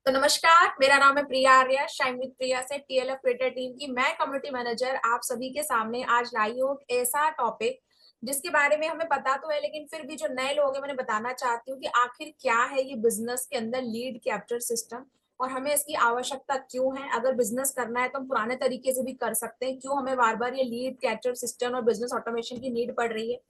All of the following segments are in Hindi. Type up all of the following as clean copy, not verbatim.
तो नमस्कार, मेरा नाम है प्रिया आर्या, शाइन विद प्रिया से टीएलएफ क्रिएटर टीम की मैं कम्युनिटी मैनेजर आप सभी के सामने आज लाई हूँ एक ऐसा टॉपिक जिसके बारे में हमें पता तो है, लेकिन फिर भी जो नए लोग हैं मैंने बताना चाहती हूँ कि आखिर क्या है ये बिजनेस के अंदर लीड कैप्चर सिस्टम और हमें इसकी आवश्यकता क्यों है। अगर बिजनेस करना है तो हम पुराने तरीके से भी कर सकते हैं, क्यों हमें बार बार ये लीड कैप्चर सिस्टम और बिजनेस ऑटोमेशन की नीड पड़ रही है।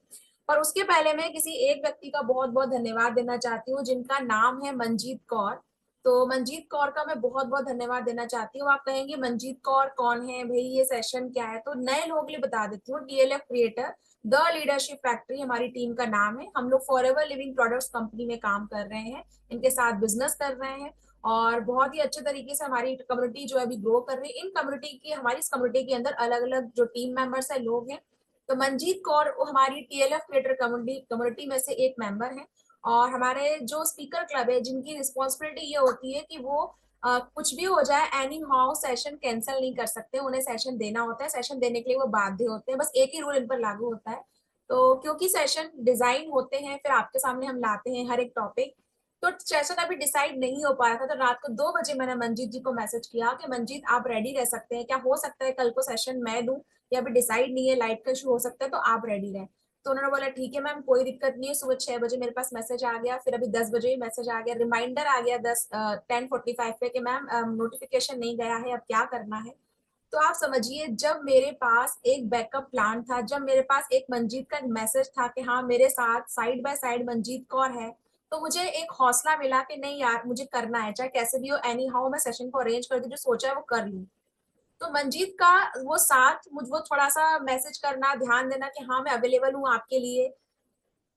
पर उसके पहले मैं किसी एक व्यक्ति का बहुत बहुत धन्यवाद देना चाहती हूँ जिनका नाम है मंजीत कौर। तो मंजीत कौर का मैं बहुत बहुत धन्यवाद देना चाहती हूँ। आप कहेंगे मंजीत कौर कौन है भाई, ये सेशन क्या है, तो नए लोगों के लिए बता देती हूँ। DLF creator the leadership factory हमारी टीम का नाम है। हम लोग फॉरएवर लिविंग प्रोडक्ट्स कंपनी में काम कर रहे हैं, इनके साथ बिजनेस कर रहे हैं और बहुत ही अच्छे तरीके से हमारी कम्युनिटी जो है अभी ग्रो कर रही है। इन कम्युनिटी की हमारी इस कम्युनिटी के अंदर अलग अलग जो टीम मेंबर्स है लोग हैं। तो मंजीत कौर हमारी टीएलएफ क्रिएटर कम्युनिटी में से एक मेंबर है और हमारे जो स्पीकर क्लब है जिनकी रिस्पॉन्सिबिलिटी ये होती है कि वो कुछ भी हो जाए एनी हाउ सेशन कैंसिल नहीं कर सकते, उन्हें सेशन देना होता है। सेशन देने के लिए वो बाध्य होते हैं, बस एक ही रूल इन पर लागू होता है। तो क्योंकि सेशन डिजाइन होते हैं फिर आपके सामने हम लाते हैं हर एक टॉपिक, तो सेशन अभी डिसाइड नहीं हो पा रहा था। तो रात को 2 बजे मैंने मंजीत जी को मैसेज किया कि मंजीत आप रेडी रह सकते हैं क्या, हो सकता है कल को सेशन मैं दूं, या अभी डिसाइड नहीं है, लाइट का इशू हो सकता है, तो आप रेडी रहें। तो उन्होंने बोला ठीक है मैम, कोई दिक्कत नहीं है। सुबह 6 बजे मेरे पास मैसेज आ गया, फिर अभी 10 बजे मैसेज आ गया, रिमाइंडर आ गया 10:45 पे कि मैम नोटिफिकेशन नहीं गया है, अब क्या करना है। तो आप समझिए, जब मेरे पास एक बैकअप प्लान था, जब मेरे पास एक मंजीत का मैसेज था कि हाँ मेरे साथ side by side Manjeet Kaur है, तो मुझे एक हौसला मिला कि नहीं यार मुझे करना है, चाहे कैसे भी हो, एनी हाउ मैं सेशन को अरेंज कर दूं, जो सोचा है वो कर लूं। तो मंजीत का वो साथ, मुझ वो थोड़ा सा मैसेज करना, ध्यान देना कि हाँ मैं अवेलेबल हूँ आपके लिए,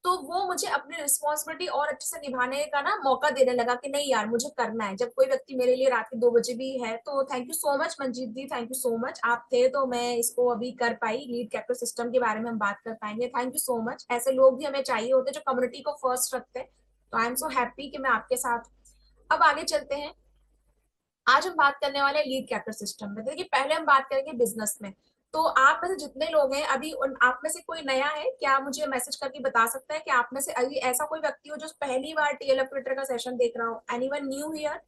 तो वो मुझे अपनी रिस्पॉन्सिबिलिटी और अच्छे से निभाने का ना मौका देने लगा कि नहीं यार मुझे करना है। जब कोई व्यक्ति मेरे लिए रात के 2 बजे भी है, तो thank you so much Manjeet ji, thank you so much, आप थे तो मैं इसको अभी कर पाई। लीड कैपिटल सिस्टम के बारे में हम बात कर पाएंगे, थैंक यू सो मच। ऐसे लोग भी हमें चाहिए होते हैं जो कम्युनिटी को फर्स्ट रखते हैं। तो आई एम सो हैप्पी कि मैं आपके साथ। अब आगे चलते हैं। आज हम बात करने वाले हैं लीड कैपिटल सिस्टम में। देखिए पहले हम बात करेंगे बिजनेस में। तो आप में से जितने लोग हैं अभी उन आप में से कोई नया है क्या, मुझे मैसेज करके बता सकता है कि आप में से अभी ऐसा कोई व्यक्ति हो जो पहली बार टीएलएफ ट्विटर का सेशन देख रहा हो। Anyone new here?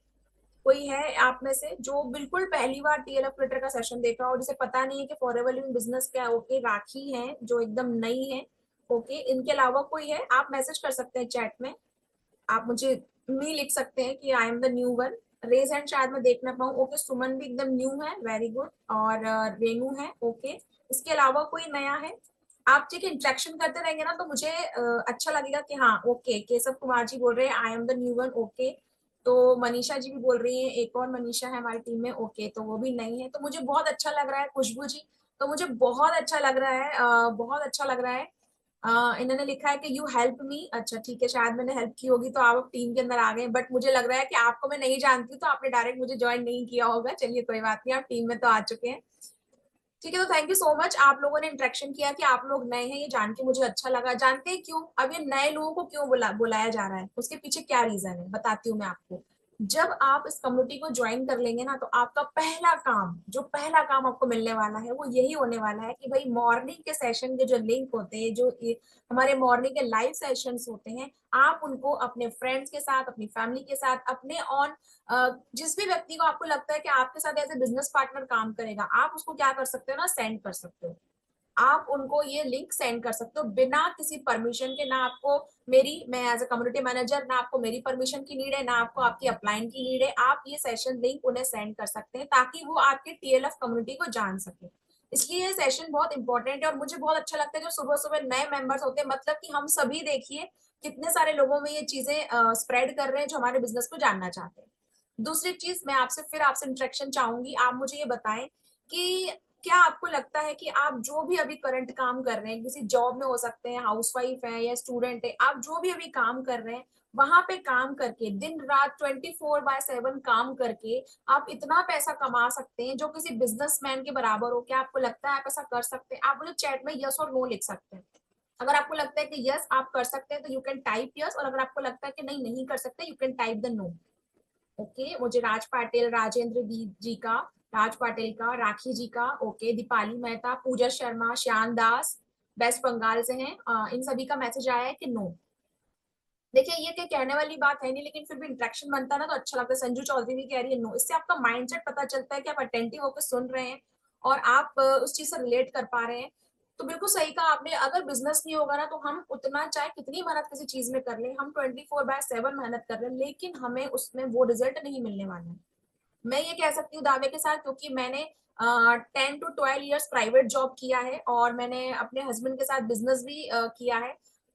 कोई है आप में से जो बिल्कुल पहली बार टीएलएफ ट्विटर का सेशन देख रहा हो, जिसे पता नहीं है कि फॉरएवर लिविंग बिजनेस क्या है? ओके, राखी है जो एकदम नई है। ओके, इनके अलावा कोई है? आप मैसेज कर सकते हैं चैट में, आप मुझे मी लिख सकते हैं कि I am the new one. Raise hand शायद मैं देख ना पाऊँ। ओके, सुमन भी एकदम न्यू है, वेरी गुड। और रेनू है। ओके, इसके अलावा कोई नया है? आप ठीक इंट्रैक्शन करते रहेंगे ना तो मुझे अच्छा लगेगा कि हाँ ओके, केशव कुमार जी बोल रहे हैं आई am the new one. Okay, तो मनीषा जी भी बोल रही हैं, एक और मनीषा है हमारी टीम में। ओके, तो वो भी नई है, तो मुझे बहुत अच्छा लग रहा है। खुशबू जी, तो मुझे बहुत अच्छा लग रहा है, बहुत अच्छा लग रहा है। इन्होंने लिखा है कि यू हेल्प मी। अच्छा ठीक है, शायद मैंने हेल्प की होगी तो आप टीम के अंदर आ गए, बट मुझे लग रहा है कि आपको मैं नहीं जानती तो आपने डायरेक्ट मुझे ज्वाइन नहीं किया होगा। चलिए कोई बात नहीं, आप टीम में तो आ चुके हैं। ठीक है, तो थैंक यू सो मच, आप लोगों ने इंटरेक्शन किया कि आप लोग नए हैं, ये जान के मुझे अच्छा लगा। जानते हैं क्यों अब ये नए लोगों को क्यों बुलाया जा रहा है, उसके पीछे क्या रीजन है बताती हूँ मैं आपको। जब आप इस कम्युनिटी को ज्वाइन कर लेंगे ना, तो आपका पहला काम, जो पहला काम आपको मिलने वाला है वो यही होने वाला है कि भाई मॉर्निंग के सेशन के जो लिंक होते हैं, जो हमारे मॉर्निंग के लाइव सेशंस होते हैं, आप उनको अपने फ्रेंड्स के साथ, अपनी फैमिली के साथ, अपने ऑन जिस भी व्यक्ति को आपको लगता है कि आपके साथ एज ए बिजनेस पार्टनर काम करेगा, आप उसको क्या कर सकते हो ना, सेंड कर सकते हो। आप उनको ये लिंक सेंड कर सकते हो बिना किसी परमिशन के। ना आपको मेरी, मैं एज ए कम्युनिटी मैनेजर, ना आपको मेरी परमिशन की नीड है, ना आपको आपकी अपलाइन की नीड है। आप ये सेशन लिंक उन्हें सेंड कर सकते हैं ताकि वो आपके टीएलएफ कम्युनिटी को जान सके। इसलिए ये सेशन बहुत इंपॉर्टेंट है और मुझे बहुत अच्छा लगता है जो सुबह सुबह नए मेंबर्स होते हैं। मतलब कि हम सभी देखिए कितने सारे लोगों में ये चीजें स्प्रेड कर रहे हैं जो हमारे बिजनेस को जानना चाहते हैं। दूसरी चीज, मैं आपसे इंटरेक्शन चाहूंगी। आप मुझे ये बताएं कि क्या आपको लगता है कि आप जो भी अभी करंट काम कर रहे हैं, किसी जॉब में हो सकते हैं, हाउसवाइफ है या स्टूडेंट है, आप जो भी अभी काम कर रहे हैं, वहां पे काम करके दिन रात 24/7 काम करके आप इतना पैसा कमा सकते हैं जो किसी बिजनेसमैन के बराबर हो। क्या आपको लगता है आप ऐसा कर सकते हैं? आप मुझे चैट में यस और नो लिख सकते हैं। अगर आपको लगता है कि यस आप कर सकते हैं तो यू कैन टाइप यस, और अगर आपको लगता है कि नहीं नहीं कर सकते, you can type the no. Okay, मुझे राज पाटिल, राजेंद्र जी का, राज पाटिल का, राखी जी का, ओके, दीपाली मेहता, पूजा शर्मा, श्याम दास, वेस्ट बंगाल से हैं, इन सभी का मैसेज आया है कि नो। देखिए ये क्या कहने वाली बात है नहीं, लेकिन फिर भी इंटरेक्शन बनता है ना तो अच्छा लगता है। संजू चौधरी भी कह रही है नो, इससे आपका माइंडसेट पता चलता है कि आप अटेंटिव होकर सुन रहे हैं और आप उस चीज से रिलेट कर पा रहे हैं। तो बिल्कुल सही कहा आपने, अगर बिजनेस नहीं होगा ना तो हम उतना चाहे कितनी मेहनत किसी चीज में कर लें, हम 24/7 मेहनत कर रहे हैं, लेकिन हमें उसमें वो रिजल्ट नहीं मिलने वाला है। मैं ये कह सकती हूँ दावे के साथ, क्योंकि मैंने 10 to 12 years प्राइवेट जॉब किया है और मैंने अपने हस्बैंड के साथ बिजनेस भी किया है।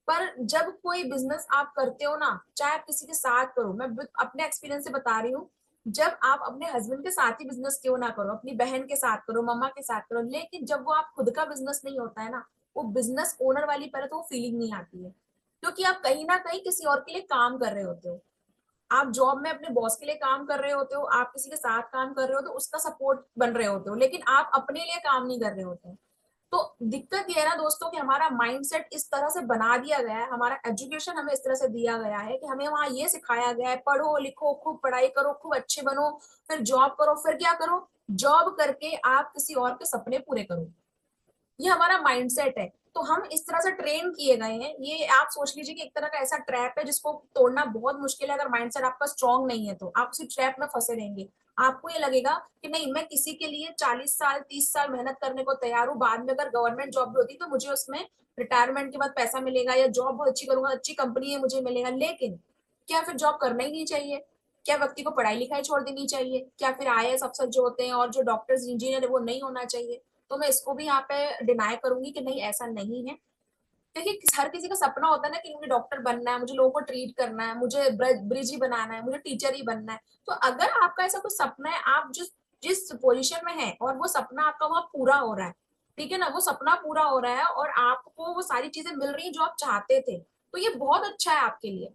पर जब कोई बिजनेस आप करते हो ना, चाहे आप किसी के साथ करो, मैं अपने एक्सपीरियंस से बता रही हूँ, जब आप अपने हस्बैंड के साथ ही बिजनेस क्यों ना करो, अपनी बहन के साथ करो, मम्मा के साथ करो, लेकिन जब वो आप खुद का बिजनेस नहीं होता है ना, वो बिजनेस ओनर वाली पहले तो वो फीलिंग नहीं आती है, क्योंकि आप कहीं ना कहीं किसी और के लिए काम कर रहे होते हो। आप जॉब में अपने बॉस के लिए काम कर रहे होते हो, आप किसी के साथ काम कर रहे हो तो उसका सपोर्ट बन रहे होते हो, लेकिन आप अपने लिए काम नहीं कर रहे होते हो। तो दिक्कत ये है ना दोस्तों कि हमारा माइंडसेट इस तरह से बना दिया गया है, हमारा एजुकेशन हमें इस तरह से दिया गया है कि हमें वहां ये सिखाया गया है, पढ़ो लिखो खूब पढ़ाई करो खूब अच्छे बनो, फिर जॉब करो, फिर क्या करो, जॉब करके आप किसी और के सपने पूरे करो। ये हमारा माइंडसेट है। तो हम इस तरह से ट्रेन किए गए हैं, ये आप सोच लीजिए कि एक तरह का ऐसा ट्रैप है जिसको तोड़ना बहुत मुश्किल है। अगर माइंडसेट आपका स्ट्रांग नहीं है तो आप उसी ट्रैप में फंसे रहेंगे। आपको ये लगेगा कि नहीं, मैं किसी के लिए 40 साल 30 साल मेहनत करने को तैयार हूँ, बाद में अगर गवर्नमेंट जॉब भी होती तो मुझे उसमें रिटायरमेंट के बाद पैसा मिलेगा, या जॉब बहुत अच्छी करूंगा, अच्छी कंपनी है, मुझे मिलेगा। लेकिन क्या फिर जॉब करना ही नहीं चाहिए? क्या व्यक्ति को पढ़ाई लिखाई छोड़ देनी चाहिए? क्या फिर आईएएस अफसर जो होते हैं और जो डॉक्टर्स इंजीनियर है वो नहीं होना चाहिए? तो मैं इसको भी यहाँ पे डिनाई करूंगी कि नहीं, ऐसा नहीं है। देखिए हर किसी का सपना होता है ना कि मुझे डॉक्टर बनना है, मुझे लोगों को ट्रीट करना है, मुझे ब्रिज ही बनाना है, मुझे टीचर ही बनना है। तो अगर आपका ऐसा कुछ सपना है, आप जिस जिस पोजीशन में है और वो सपना आपका वहां पूरा हो रहा है, ठीक है ना, वो सपना पूरा हो रहा है और आपको वो सारी चीजें मिल रही है जो आप चाहते थे, तो ये बहुत अच्छा है आपके लिए।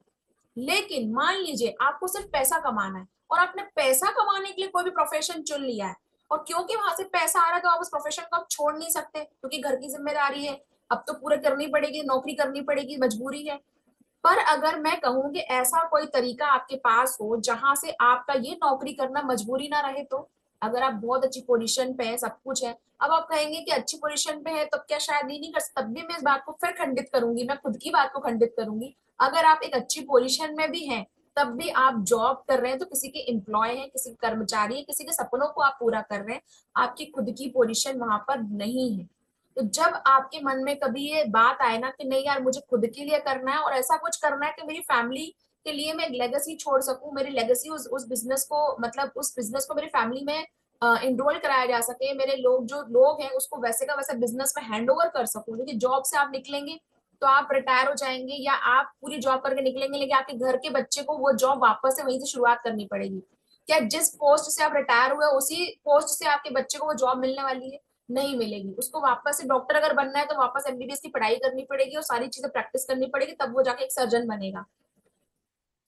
लेकिन मान लीजिए आपको सिर्फ पैसा कमाना है और आपने पैसा कमाने के लिए कोई भी प्रोफेशन चुन लिया है, और क्योंकि वहां से पैसा आ रहा है तो आप उस प्रोफेशन को आप छोड़ नहीं सकते, क्योंकि घर की जिम्मेदारी है, अब तो पूरे करनी पड़ेगी, नौकरी करनी पड़ेगी, मजबूरी है। पर अगर मैं कहूं कि ऐसा कोई तरीका आपके पास हो जहां से आपका ये नौकरी करना मजबूरी ना रहे, तो अगर आप बहुत अच्छी पोजीशन पे है, सब कुछ है, अब आप कहेंगे कि अच्छी पोजीशन पे है तब क्या शायद ये नहीं कर, तब भी मैं इस बात को फिर खंडित करूंगी, मैं खुद की बात को खंडित करूंगी। अगर आप एक अच्छी पोजीशन में भी हैं तब भी आप जॉब कर रहे हैं तो किसी के एम्प्लॉय हैं, किसी के कर्मचारी हैं, किसी के सपनों को आप पूरा कर रहे हैं, आपकी खुद की पोजीशन वहां पर नहीं है। तो जब आपके मन में कभी ये बात आए ना कि नहीं यार मुझे खुद के लिए करना है और ऐसा कुछ करना है कि मेरी फैमिली के लिए मैं एक लेगेसी छोड़ सकूं, मेरी लेगेसी उस बिजनेस को, मतलब उस बिजनेस को मेरी फैमिली में इनरोल कराया जा सके, मेरे लोग जो लोग हैं उसको वैसे का वैसा बिजनेस में हैंड ओवर कर सकूं, क्योंकि जॉब से आप निकलेंगे तो आप रिटायर हो जाएंगे या आप पूरी जॉब करके निकलेंगे, लेकिन आपके घर के बच्चे को वो जॉब वापस से वहीं से शुरुआत करनी पड़ेगी। क्या जिस पोस्ट से आप रिटायर हुए उसी पोस्ट से आपके बच्चे को वो जॉब मिलने वाली है? नहीं मिलेगी। उसको वापस से डॉक्टर अगर बनना है तो वापस एमबीबीएस की पढ़ाई करनी पड़ेगी और सारी चीजें प्रैक्टिस करनी पड़ेगी, तब वो जाके एक सर्जन बनेगा।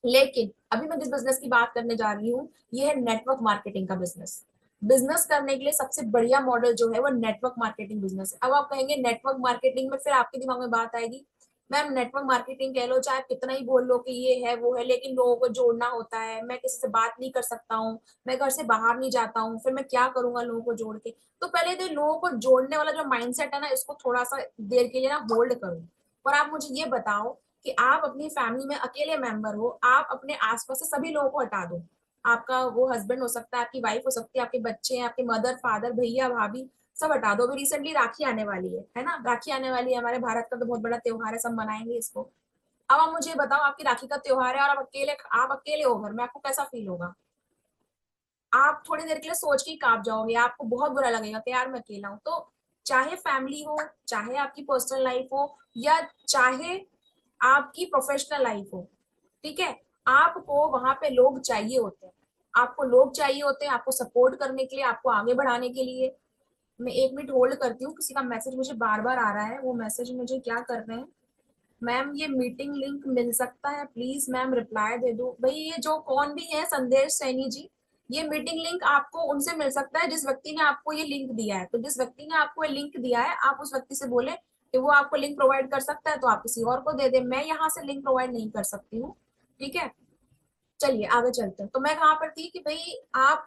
लेकिन अभी मैं जिस बिजनेस की बात करने जा रही हूँ ये है नेटवर्क मार्केटिंग का बिजनेस। बिजनेस करने के लिए सबसे बढ़िया मॉडल जो है वो नेटवर्क मार्केटिंग बिजनेस है। अब आप कहेंगे नेटवर्क मार्केटिंग में, फिर आपके दिमाग में बात आएगी, मैम नेटवर्क मार्केटिंग कह लो चाहे कितना ही बोल लो कि ये है वो है, लेकिन लोगों को जोड़ना होता है, मैं किसी से बात नहीं कर सकता हूँ, मैं घर से बाहर नहीं जाता हूँ, फिर मैं क्या करूंगा लोगों को जोड़ के? तो पहले तो लोगों को जोड़ने वाला जो माइंडसेट है ना, इसको थोड़ा सा देर के लिए ना होल्ड करो। और आप मुझे ये बताओ कि आप अपनी फैमिली में अकेले मेंबर हो, आप अपने आसपास से सभी लोगों को हटा दो, आपका वो हस्बैंड हो सकता है, आपकी वाइफ हो सकती है, आपके बच्चे हैं, आपके मदर फादर भैया भाभी, सब हटा दो। अभी रिसेंटली राखी आने वाली है ना, राखी आने वाली है, हमारे भारत का तो बहुत बड़ा त्योहार है, सब मनाएंगे इसको। अब आप मुझे बताओ आपकी राखी का त्योहार है और आप अकेले हो घर में, आपको कैसा फील होगा? आप थोड़ी देर के लिए सोच के ही कांप जाओगे, आपको बहुत बुरा लगेगा कि यार मैं अकेला हूं। तो चाहे फैमिली हो, चाहे आपकी पर्सनल लाइफ हो, या चाहे आपकी प्रोफेशनल लाइफ हो, ठीक है, आपको वहां पे लोग चाहिए होते हैं, आपको लोग चाहिए होते हैं, आपको सपोर्ट करने के लिए, आपको आगे बढ़ाने के लिए। मैं 1 मिनट होल्ड करती हूँ, किसी का मैसेज मुझे बार बार आ रहा है, वो मैसेज मुझे क्या कर रहे हैं। मैम ये मीटिंग लिंक मिल सकता है प्लीज मैम, रिप्लाई दे दो भाई। ये जो कौन भी है संदेश सैनी जी, ये मीटिंग लिंक आपको उनसे मिल सकता है जिस व्यक्ति ने आपको ये लिंक दिया है। तो जिस व्यक्ति ने आपको ये लिंक दिया है आप उस व्यक्ति से बोले कि वो आपको लिंक प्रोवाइड कर सकता है तो आप किसी और को दे दे, मैं यहाँ से लिंक प्रोवाइड नहीं कर सकती हूँ। ठीक है, चलिए आगे चलते हैं। तो मैं कहाँ पर थी कि भाई आप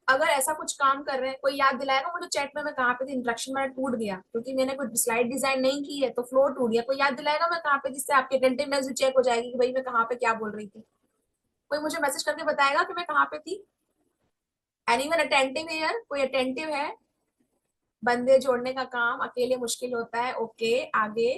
अगर ऐसा कुछ काम कर रहे हैं, कोई याद दिलाएगा मुझे चैट में मैं कहाँ पे थी? इंट्रोडक्शन मेरा टूट गया क्योंकि मैंने कुछ स्लाइड डिजाइन नहीं की है तो फ्लो टूट गया। कोई याद दिलाएगा मैं कहाँ पे, जिससे आपकी अटेंटिवनेस भी चेक हो जाएगी कि भाई मैं कहाँ पे क्या बोल रही थी? कोई मुझे मैसेज करके बताएगा कि मैं कहाँ पे थी? Anyone attentive here? कोई अटेंटिव है? बंदे जोड़ने का काम अकेले मुश्किल होता है। ओके, आगे।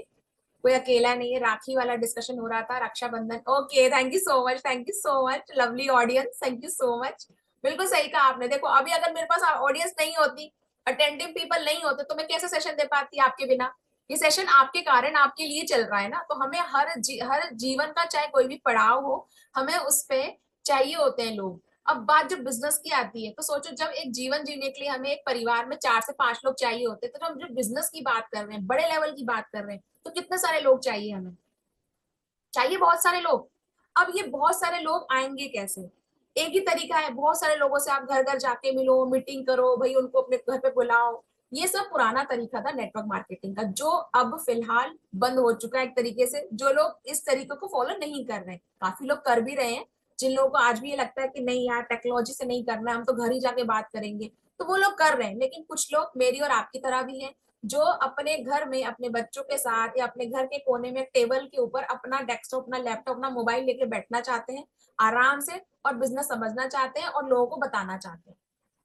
कोई अकेला नहीं है। राखी वाला डिस्कशन हो रहा था, Rakshabandhan. Okay, thank you so much, thank you so much, lovely audience, thank you so much. बिल्कुल सही कहा आपने। देखो अभी अगर मेरे पास ऑडियंस नहीं होती, अटेंटिव पीपल नहीं होते, तो मैं कैसे सेशन दे पाती आपके बिना? ये सेशन आपके कारण, आपके लिए चल रहा है ना। तो हमें हर जीवन का चाहे कोई भी पड़ाव हो, हमें उस पे चाहिए होते हैं लोग। अब बात जब बिजनेस की आती है तो सोचो, जब एक जीवन जीने के लिए हमें एक परिवार में 4 से 5 लोग चाहिए होते हैं, तो जब हम बिजनेस की बात कर रहे हैं, बड़े लेवल की बात कर रहे हैं, तो कितने सारे लोग चाहिए हमें? चाहिए बहुत सारे लोग। अब ये बहुत सारे लोग आएंगे कैसे? एक ही तरीका है, बहुत सारे लोगों से आप घर घर जाके मिलो, मीटिंग करो, भाई उनको अपने घर पे बुलाओ। ये सब पुराना तरीका था नेटवर्क मार्केटिंग का, जो अब फिलहाल बंद हो चुका है एक तरीके से। जो लोग इस तरीके को फॉलो नहीं कर रहे हैं, काफी लोग कर भी रहे हैं, जिन लोगों को आज भी ये लगता है कि नहीं यार टेक्नोलॉजी से नहीं करना है, हम तो घर ही जाके बात करेंगे, तो वो लोग कर रहे हैं। लेकिन कुछ लोग मेरी और आपकी तरह भी हैं, जो अपने घर में अपने बच्चों के साथ या अपने घर के कोने में टेबल के ऊपर अपना डेस्कटॉप, अपना लैपटॉप, अपना मोबाइल लेके बैठना चाहते हैं आराम से, और बिजनेस समझना चाहते हैं और लोगों को बताना चाहते हैं।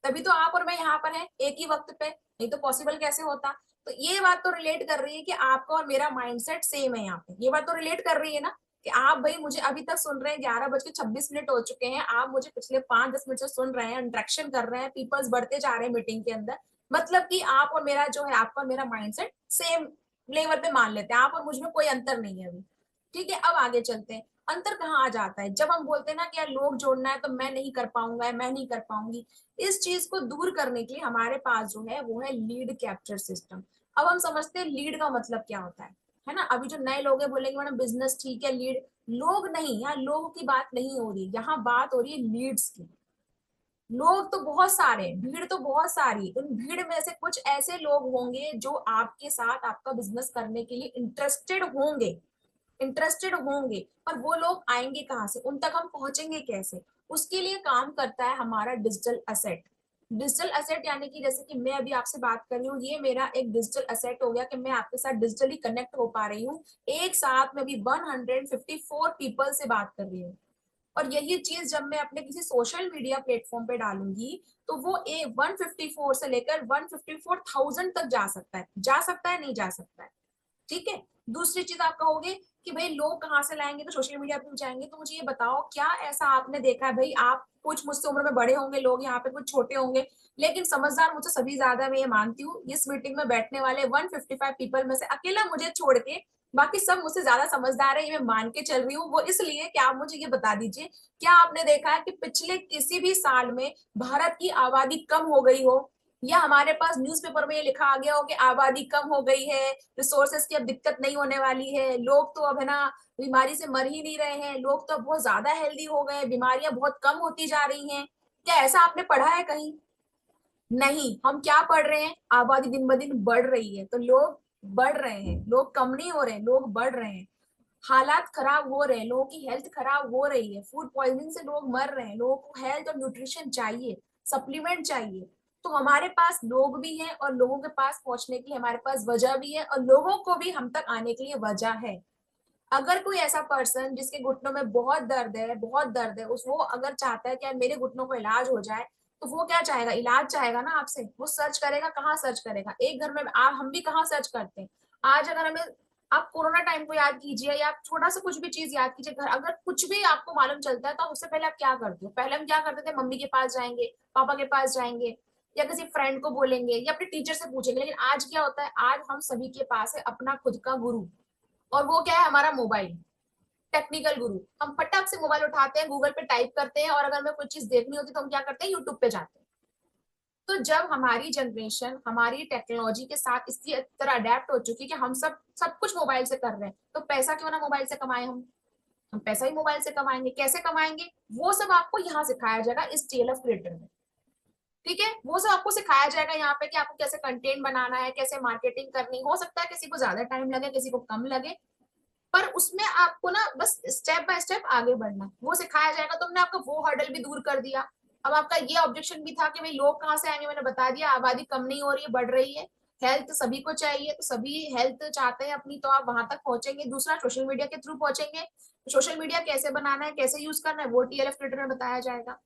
तभी तो आप और मैं यहाँ पर हैं एक ही वक्त पे, नहीं तो पॉसिबल कैसे होता? तो ये बात तो रिलेट कर रही है कि आपका और मेरा माइंडसेट सेम है यहाँ पे। ये बात तो रिलेट कर रही है ना कि आप भाई मुझे अभी तक सुन रहे हैं, 11:26 हो चुके हैं, आप मुझे पिछले 5-10 मिनट से सुन रहे हैं, इंटरेक्शन कर रहे हैं, पीपल्स बढ़ते जा रहे हैं मीटिंग के अंदर। मतलब कि आप और मेरा जो है, आपका और मेरा माइंडसेट सेम लेवल पे मान लेते हैं, आप और मुझ में कोई अंतर नहीं है अभी। ठीक है, अब आगे चलते हैं। अंतर कहाँ आ जाता है? जब हम बोलते हैं ना कि यार लोग जोड़ना है तो मैं नहीं कर पाऊंगा, मैं नहीं कर पाऊंगी। इस चीज को दूर करने के लिए हमारे पास जो है वो है लीड कैप्चर सिस्टम। अब हम समझते हैं लीड का मतलब क्या होता है ना? अभी जो नए लोग हैं बोलेंगे मैडम बिजनेस ठीक है, लीड। लोग नहीं, यहाँ लोगों की बात नहीं हो रही, यहाँ बात हो रही है लीड्स की। लोग तो बहुत सारे हैं, भीड़ तो बहुत सारी, उन भीड़ में से कुछ ऐसे लोग होंगे जो आपके साथ आपका बिजनेस करने के लिए इंटरेस्टेड होंगे। पर वो लोग आएंगे कहाँ से? उन तक हम पहुंचेंगे कैसे? उसके लिए काम करता है हमारा डिजिटल असेट। डिजिटल असेट यानी कि जैसे कि मैं अभी आपसे बात कर रही हूँ, ये मेरा एक डिजिटल असेट हो गया कि मैं आपके साथ डिजिटली कनेक्ट हो पा रही हूँ। एक साथ में भी 154 पीपल से बात कर रही हूँ। और यही चीज जब मैं अपने किसी सोशल मीडिया प्लेटफॉर्म पे डालूंगी, तो वो 154 से लेकर 154,000 तक जा सकता है नहीं जा सकता है। ठीक है। दूसरी चीज आप कहोगे कि भाई लोग कहाँ से लाएंगे, तो सोशल मीडिया पे जाएंगे। तो मुझे ये बताओ, क्या ऐसा आपने देखा है? भाई आप कुछ मुझसे उम्र में बड़े होंगे लोग यहाँ पे, कुछ छोटे होंगे, लेकिन समझदार मुझसे सभी ज्यादा, मैं ये मानती हूँ। इस मीटिंग में बैठने वाले 155 पीपल में से अकेला मुझे छोड़ के बाकी सब मुझसे ज्यादा समझदार है, ये मैं मान के चल रही हूँ। वो इसलिए कि आप मुझे ये बता दीजिए, क्या आपने देखा है कि पिछले किसी भी साल में भारत की आबादी कम हो गई हो, या हमारे पास न्यूज़पेपर में ये लिखा आ गया हो कि आबादी कम हो गई है, रिसोर्सेस की अब दिक्कत नहीं होने वाली है, लोग तो अब है ना बीमारी से मर ही नहीं रहे हैं, लोग तो अब बहुत ज्यादा हेल्दी हो गए, बीमारियां बहुत कम होती जा रही हैं? क्या ऐसा आपने पढ़ा है कहीं? नहीं। हम क्या पढ़ रहे हैं? आबादी दिन ब दिन बढ़ रही है, तो लोग बढ़ रहे हैं, लोग कम नहीं हो रहे हैं, लोग बढ़ रहे हैं। हालात खराब हो रहे हैं, लोगों की हेल्थ खराब हो रही है, फूड पॉइजनिंग से लोग मर रहे हैं, लोगों को हेल्थ और न्यूट्रिशन चाहिए, सप्लीमेंट चाहिए। तो हमारे पास लोग भी हैं, और लोगों के पास पहुंचने की हमारे पास वजह भी है, और लोगों को भी हम तक आने के लिए वजह है। अगर कोई ऐसा पर्सन जिसके घुटनों में बहुत दर्द है उस वो अगर चाहता है कि यार मेरे घुटनों को इलाज हो जाए, तो वो क्या चाहेगा? इलाज चाहेगा ना आपसे। वो सर्च करेगा, कहाँ सर्च करेगा? एक घर में आप हम भी कहाँ सर्च करते हैं? आज अगर हमें, आप कोरोना टाइम को याद कीजिए, या आप छोटा सा कुछ भी चीज याद कीजिए, घर अगर कुछ भी आपको मालूम चलता है, तो उससे पहले आप क्या करते हो? पहले हम क्या करते थे? मम्मी के पास जाएंगे, पापा के पास जाएंगे, या किसी फ्रेंड को बोलेंगे, या अपने टीचर से पूछेंगे। लेकिन आज क्या होता है? आज हम सभी के पास है अपना खुद का गुरु, और वो क्या है? हमारा मोबाइल। टेक्निकल गुरु। हम फटाक से मोबाइल उठाते हैं, गूगल पे टाइप करते हैं, और अगर हमें कोई चीज देखनी होती तो हम क्या करते हैं? यूट्यूब पे जाते हैं। तो जब हमारी जनरेशन हमारी टेक्नोलॉजी के साथ इसी तरह अडेप्ट हो चुकी है कि हम सब सब कुछ मोबाइल से कर रहे हैं, तो पैसा क्यों ना मोबाइल से कमाए? हम पैसा ही मोबाइल से कमाएंगे। कैसे कमाएंगे? वो सब आपको यहाँ सिखाया जाएगा इस टीएलएफ क्रिएटर में। ठीक है, वो सब आपको सिखाया जाएगा यहाँ पे कि आपको कैसे कंटेंट बनाना है, कैसे मार्केटिंग करनी। हो सकता है किसी को ज्यादा टाइम लगे, किसी को कम लगे, पर उसमें आपको ना बस स्टेप बाय स्टेप आगे बढ़ना, वो सिखाया जाएगा। तुमने आपका वो हर्डल भी दूर कर दिया। अब आपका ये ऑब्जेक्शन भी था कि भाई लोग कहाँ से आएंगे, मैंने बता दिया आबादी कम नहीं हो रही है, बढ़ रही है, हेल्थ सभी को चाहिए, तो सभी हेल्थ चाहते हैं अपनी, तो आप वहां तक पहुंचेंगे। दूसरा, सोशल मीडिया के थ्रू पहुंचेंगे, सोशल मीडिया कैसे बनाना है, कैसे यूज करना है, वो टीएलएफ ट्विटर में बताया जाएगा।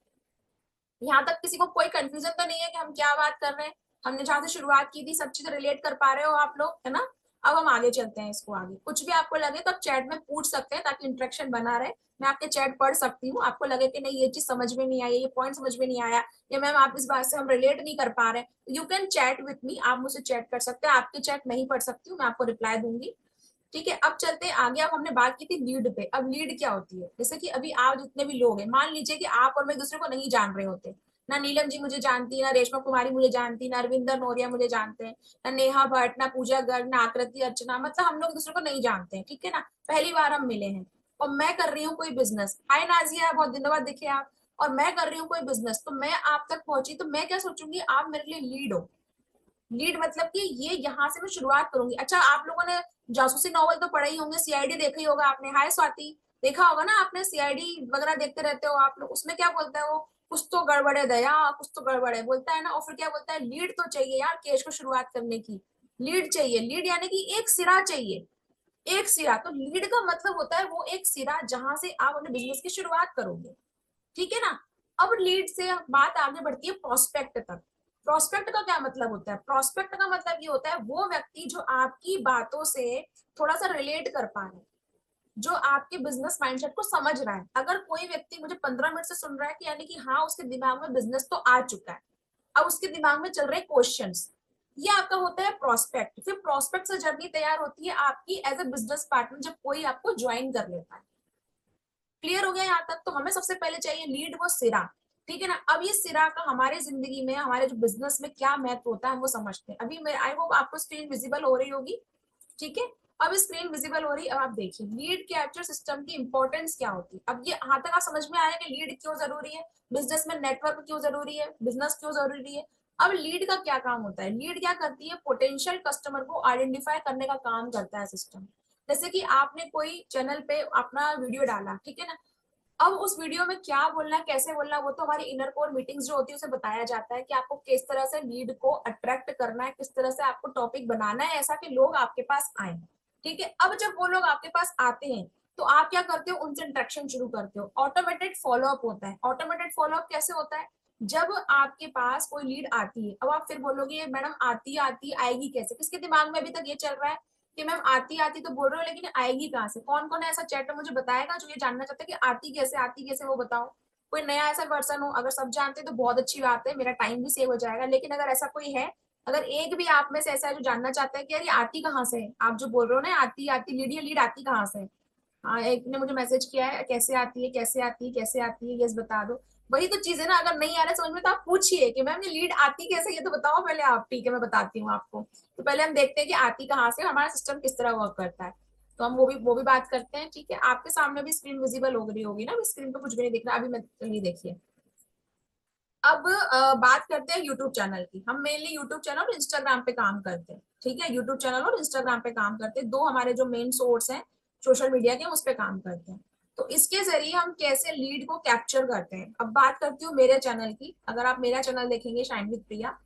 यहाँ तक किसी को कोई कंफ्यूजन तो नहीं है कि हम क्या बात कर रहे हैं? हमने जहां से शुरुआत की थी सब चीज रिलेट कर पा रहे हो आप लोग, है ना? अब हम आगे चलते हैं, इसको आगे कुछ भी आपको लगे तो आप चैट में पूछ सकते हैं ताकि इंटरेक्शन बना रहे। मैं आपके चैट पढ़ सकती हूँ, आपको लगे कि नहीं ये चीज समझ में नहीं आई, ये पॉइंट समझ में नहीं आया, या मैम आप इस बात से हम रिलेट नहीं कर पा रहे, you can chat with me, आप मुझसे चैट कर सकते हैं। आपके चैट नहीं पढ़ सकती हूँ, मैं आपको रिप्लाई दूंगी। ठीक है, अब चलते हैं आगे। अब हमने बात की थी लीड पे। अब लीड क्या होती है? जैसे कि अभी आप जितने भी लोग हैं, मान लीजिए कि आप और मैं एक दूसरे को नहीं जान रहे होते, ना नीलम जी मुझे जानती है, ना रेशमा कुमारी मुझे जानती, ना अरविंदर नौरिया मुझे जानते हैं, ना नेहा भट्ट, ना पूजा गर्ग, ना आकृति अर्चना, मतलब हम लोग एक दूसरे को नहीं जानते हैं, ठीक है ना, पहली बार हम मिले हैं। और मैं कर रही हूँ कोई बिजनेस, हाय नाजिया बहुत दिनों बाद दिखे आप, और मैं कर रही हूँ कोई बिजनेस, तो मैं आप तक पहुंची तो मैं क्या सोचूंगी, आप मेरे लिए लीड हो। लीड मतलब कि ये यहाँ से मैं शुरुआत करूंगी। अच्छा, आप लोगों ने जासूसी नॉवल तो पढ़े ही होंगे, सीआईडी देखा ही होगा आपने, हाय स्वाति, देखा होगा ना आपने, सीआईडी वगैरह देखते रहते हो आप लोग। उसमें क्या बोलता है वो, कुछ तो गड़बड़ है दया, कुछ तो गड़बड़ है बोलता है ना, और फिर क्या बोलता है, लीड तो चाहिए यार केस को शुरुआत करने की, लीड चाहिए। लीड यानी कि एक सिरा चाहिए, एक सिरा। तो लीड का मतलब होता है वो एक सिरा जहां से आप अपने बिजनेस की शुरुआत करोगे, ठीक है ना। अब लीड से बात आगे बढ़ती है प्रोस्पेक्ट तक। प्रोस्पेक्ट का क्या मतलब होता है? प्रोस्पेक्ट का मतलब ये होता है वो व्यक्ति जो आपकी बातों से थोड़ा सा रिलेट कर पा रहे हैं, जो आपके बिजनेस माइंडसेट को समझ रहा है। अगर कोई व्यक्ति मुझे 15 मिनट से सुन रहा है कि यानी कि हाँ उसके दिमाग में बिजनेस तो आ चुका है, अब उसके दिमाग में चल रहे क्वेश्चंस, ये आपका होता है प्रोस्पेक्ट। फिर प्रोस्पेक्ट से जर्नी तैयार होती है आपकी एज ए बिजनेस पार्टनर, जब कोई आपको ज्वाइन कर लेता है। क्लियर हो गया यहाँ तक? तो हमें सबसे पहले चाहिए लीड, वो सिरा, ठीक है ना। अब ये सिरा का हमारे जिंदगी में, हमारे जो बिजनेस में क्या महत्व होता है वो समझते हैं। अभी मैं आई होप आपको स्क्रीन विजिबल हो रही होगी, ठीक है। अब स्क्रीन विजिबल हो रही है, अब आप देखिए लीड कैप्चर सिस्टम की इंपॉर्टेंस क्या होती है। अब ये यहाँ तक आप समझ में आया कि लीड क्यों जरूरी है, बिजनेस में नेटवर्क क्यों जरूरी है, बिजनेस क्यों जरूरी है। अब लीड का क्या काम होता है? लीड क्या करती है, पोटेंशियल कस्टमर को आइडेंटिफाई करने का काम करता है सिस्टम। जैसे कि आपने कोई चैनल पे अपना वीडियो डाला, ठीक है ना, अब उस वीडियो में क्या बोलना है, कैसे बोलना है, वो तो हमारी इनर कोर मीटिंग्स जो होती है उसे बताया जाता है कि आपको किस तरह से लीड को अट्रैक्ट करना है, किस तरह से आपको टॉपिक बनाना है ऐसा कि लोग आपके पास आए, ठीक है। अब जब वो लोग आपके पास आते हैं तो आप क्या करते हो, उनसे इंटरेक्शन शुरू करते हो। ऑटोमेटेड फॉलोअप होता है। ऑटोमेटेड फॉलोअप कैसे होता है? जब आपके पास कोई लीड आती है, अब आप फिर बोलोगे मैडम आती आती आएगी कैसे, किसके दिमाग में अभी तक ये चल रहा है कि मैम आती आती तो बोल रहे हो लेकिन आएगी कहाँ से? कौन कौन है ऐसा चैट में मुझे बताएगा जो ये जानना चाहता है कि आती कैसे वो बताओ। कोई नया ऐसा पर्सन हो, अगर सब जानते हैं तो बहुत अच्छी बात है, मेरा टाइम भी सेव हो जाएगा। लेकिन अगर ऐसा कोई है, अगर एक भी आप में से ऐसा है जो जानना चाहता है कि यार ये आती कहाँ से है, आप जो बोल रहे हो ना आती आती लीड, ये लीड आती कहाँ से है। हाँ, एक ने मुझे मैसेज किया है कैसे आती है, कैसे आती है, कैसे आती है, यस बता दो। वही तो चीज है ना, अगर नहीं आ रहा समझ में तो आप पूछिए कि मैम ये लीड आती कैसे, ये तो बताओ पहले आप। ठीक है, मैं बताती हूँ आपको। तो पहले हम देखते हैं कि आती कहाँ से, हमारा सिस्टम किस तरह वर्क करता है। तो हम वो भी बात करते हैं, ठीक है। आपके सामने भी स्क्रीन विजिबल हो रही होगी ना, स्क्रीन पे कुछ भी नहीं दिख रहा अभी, मैं नहीं देखिए। अब बात करते हैं यूट्यूब चैनल की। हम मेनली यूट्यूब चैनल और इंस्टाग्राम पे काम करते हैं, ठीक है। यूट्यूब चैनल और इंस्टाग्राम पे काम करते हैं, दो हमारे जो मेन सोर्स हैं सोशल मीडिया के, उस पे काम करते हैं। तो इसके जरिए हम कैसे लीड को कैप्चर करते हैं। अब बात करती हूँ मेरे चैनल की। अगर आप मेरा चैनल देखेंगे शाइन विद प्रिया,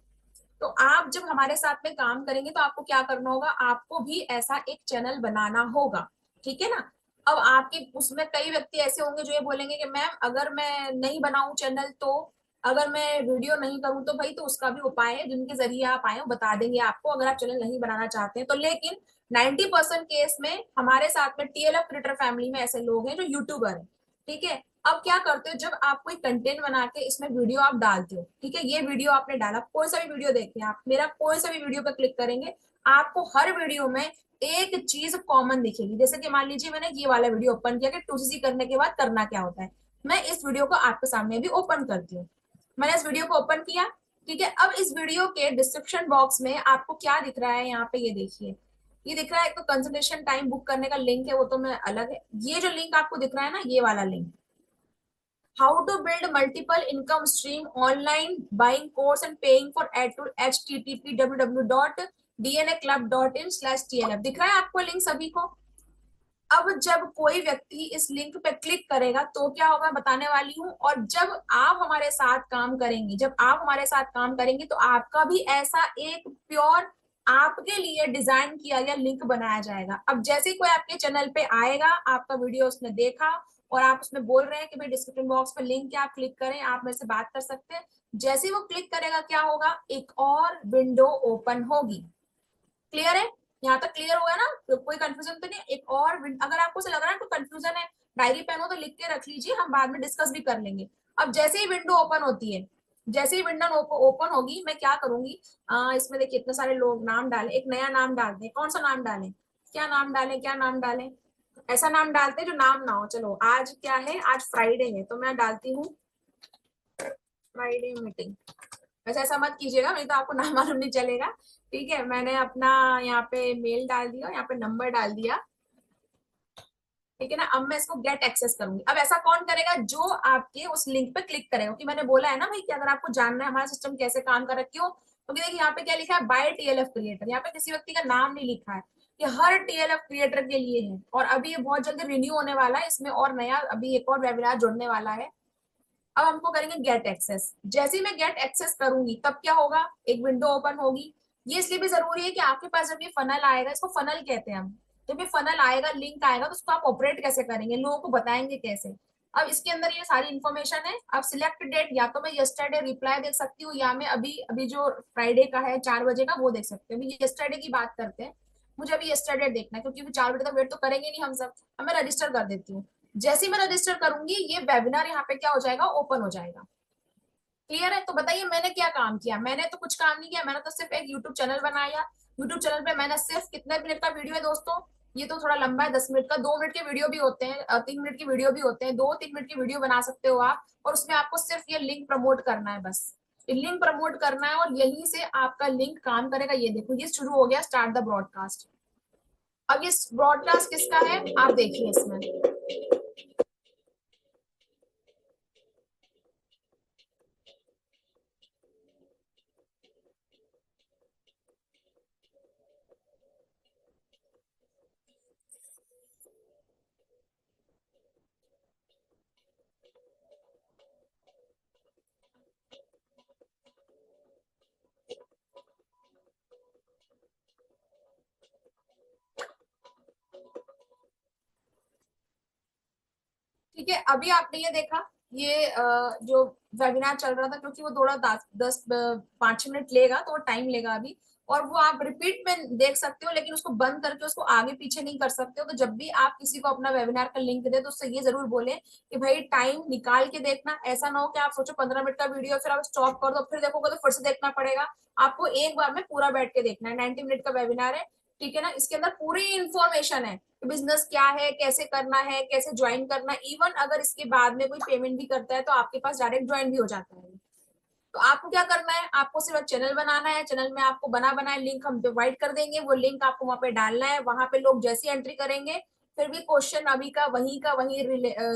तो आप जब हमारे साथ में काम करेंगे तो आपको क्या करना होगा, आपको भी ऐसा एक चैनल बनाना होगा, ठीक है ना। अब आपके उसमें कई व्यक्ति ऐसे होंगे जो ये बोलेंगे कि मैम अगर मैं नहीं बनाऊं चैनल तो, अगर मैं वीडियो नहीं करूं तो, भाई तो उसका भी उपाय है जिनके जरिए आप आए हो, बता देंगे आपको अगर आप चैनल नहीं बनाना चाहते हैं तो। लेकिन 90% केस में हमारे साथ में टीएलएफ क्रिएटर फैमिली में ऐसे लोग हैं जो यूट्यूबर है, ठीक है। अब क्या करते हो, जब आप कोई कंटेंट बना के इसमें वीडियो आप डालते हो, ठीक है, ये वीडियो आपने डाला, कोई सा भी वीडियो देखें आप, मेरा कोई सा भी वीडियो पे क्लिक करेंगे, आपको हर वीडियो में एक चीज कॉमन दिखेगी। जैसे कि मान लीजिए मैंने ये वाला वीडियो ओपन किया कि 2cc करने के बाद करना क्या होता है। मैं इस वीडियो को आपके सामने भी ओपन करती हूँ। मैंने इस वीडियो को ओपन किया, ठीक है। अब इस वीडियो के डिस्क्रिप्शन बॉक्स में आपको क्या दिख रहा है, यहाँ पे ये देखिए, ये दिख रहा है एक तो कंसल्टेशन टाइम बुक करने का लिंक है, वो तो मैं अलग है। ये जो लिंक आपको दिख रहा है ना, ये वाला link, how to build multiple income stream online buying course and paying for ad to http www.dnaclub.in/tlf, दिख रहा है आपको लिंक सभी को? अब जब कोई व्यक्ति इस लिंक पे क्लिक करेगा तो क्या होगा बताने वाली हूँ। और जब आप हमारे साथ काम करेंगे, जब आप हमारे साथ काम करेंगे तो आपका भी ऐसा एक प्योर आपके लिए डिजाइन किया गया लिंक बनाया जाएगा। अब जैसे ही कोई आपके चैनल पे आएगा, आपका वीडियो उसने देखा और आप उसमें बोल रहे हैं कि भाई डिस्क्रिप्शन बॉक्स पे लिंक है, आप क्लिक करें, आप मेरे से बात कर सकते हैं। जैसे ही वो क्लिक करेगा क्या होगा, एक और विंडो ओपन होगी। क्लियर है? यहाँ तक क्लियर हुआ ना? तो कोई कंफ्यूजन तो नहीं? एक और अगर आपको से लग रहा है कोई कंफ्यूजन है, डायरी पेन हो तो लिख के रख लीजिए, हम बाद में डिस्कस भी कर लेंगे। अब जैसे ही विंडो ओपन होती है, जैसे ही विंडो ओपन होगी, मैं क्या करूंगी, इसमें देखिए इतने सारे लोग नाम डाले, एक नया नाम डाल दें। कौन सा नाम डालें, क्या नाम डालें, क्या नाम डालें? ऐसा नाम डालते हैं जो नाम ना हो। चलो आज क्या है, आज फ्राइडे है, तो मैं डालती हूँ फ्राइडे मीटिंग। वैसे ऐसा मत कीजिएगा, नहीं तो आपको नाम मालूम नहीं चलेगा। ठीक है, मैंने अपना यहाँ पे मेल डाल दिया, यहाँ पे नंबर डाल दिया। ठीक है ना? अब मैं इसको गेट एक्सेस करूंगी। अब ऐसा कौन करेगा, जो आपके उस लिंक पे क्लिक करेगा। कि मैंने बोला है ना भाई कि अगर आपको जानना है हमारा सिस्टम कैसे काम कर रहा है, क्यों, क्योंकि देखिए यहाँ पे क्या लिखा है, बाय टीएलएफ क्रिएटर। यहाँ पे किसी व्यक्ति का नाम नहीं लिखा है, ये हर टीएलएफ क्रिएटर के लिए है। और अभी ये बहुत जल्दी रिन्यू होने वाला है, इसमें और नया अभी एक और वेबिनार जुड़ने वाला है। अब हमको करेंगे गेट एक्सेस। जैसे ही मैं गेट एक्सेस करूंगी तब क्या होगा, एक विंडो ओपन होगी। ये इसलिए भी जरूरी है कि आपके पास जब ये फनल आएगा, इसको फनल कहते हैं हम, जब ये फनल आएगा, लिंक आएगा, तो उसको आप ऑपरेट कैसे करेंगे, लोगों को बताएंगे कैसे। अब इसके अंदर ये सारी इन्फॉर्मेशन है। अब सिलेक्ट डेट, या तो मैं यस्टरडे रिप्लाई देख सकती हूँ, या मैं अभी अभी जो फ्राइडे का है 4 बजे का वो देख सकते हैं। अभी यस्टरडे की बात करते हैं, मुझे अभी यस्टरडे देखना है, क्योंकि 4 बजे तक वेट तो करेंगे नहीं हम सब। अब मैं रजिस्टर कर देती हूँ। जैसे ही मैं रजिस्टर करूंगी, ये वेबिनार यहाँ पे क्या हो जाएगा, ओपन हो जाएगा। क्लियर है? तो बताइए मैंने क्या काम किया, मैंने तो कुछ काम नहीं किया, मैंने तो सिर्फ एक यूट्यूब चैनल बनाया। यूट्यूब चैनल पे मैंने सिर्फ कितने मिनट का वीडियो है दोस्तों, ये तो थोड़ा लंबा है, 10 मिनट का, 2 मिनट के वीडियो भी होते हैं, 3 मिनट के वीडियो भी होते हैं, 2-3 मिनट की वीडियो बना सकते हो आप। और उसमें आपको सिर्फ ये लिंक प्रमोट करना है, बस ये लिंक प्रमोट करना है, और यहीं से आपका लिंक काम करेगा। ये देखो ये शुरू हो गया, स्टार्ट द ब्रॉडकास्ट। अब ये ब्रॉडकास्ट किसका है, आप देखिए इसमें। ठीक है, अभी आपने ये देखा, ये जो वेबिनार चल रहा था, क्योंकि वो थोड़ा 5-6 मिनट लेगा, तो वो टाइम लेगा अभी। और वो आप रिपीट में देख सकते हो, लेकिन उसको बंद करके उसको आगे पीछे नहीं कर सकते हो। तो जब भी आप किसी को अपना वेबिनार का लिंक दे, तो उससे ये जरूर बोले कि भाई टाइम निकाल के देखना। ऐसा ना हो कि आप सोचो 15 मिनट का वीडियो, फिर आप स्टॉप कर दो, फिर देखोगे तो फिर से देखना पड़ेगा। आपको एक बार में पूरा बैठ के देखना है। 90 मिनट का वेबिनार है, ठीक है ना? इसके अंदर पूरी इंफॉर्मेशन है, बिजनेस क्या है, कैसे करना है, कैसे ज्वाइन करना है। इवन अगर इसके बाद में कोई पेमेंट भी करता है तो आपके पास डायरेक्ट ज्वाइन भी हो जाता है। तो आपको क्या करना है, आपको सिर्फ चैनल बनाना है। चैनल में आपको बना बनाए लिंक हम प्रोवाइड कर देंगे, वो लिंक आपको वहां पे डालना है। वहां पे लोग जैसी एंट्री करेंगे, फिर भी क्वेश्चन अभी का वही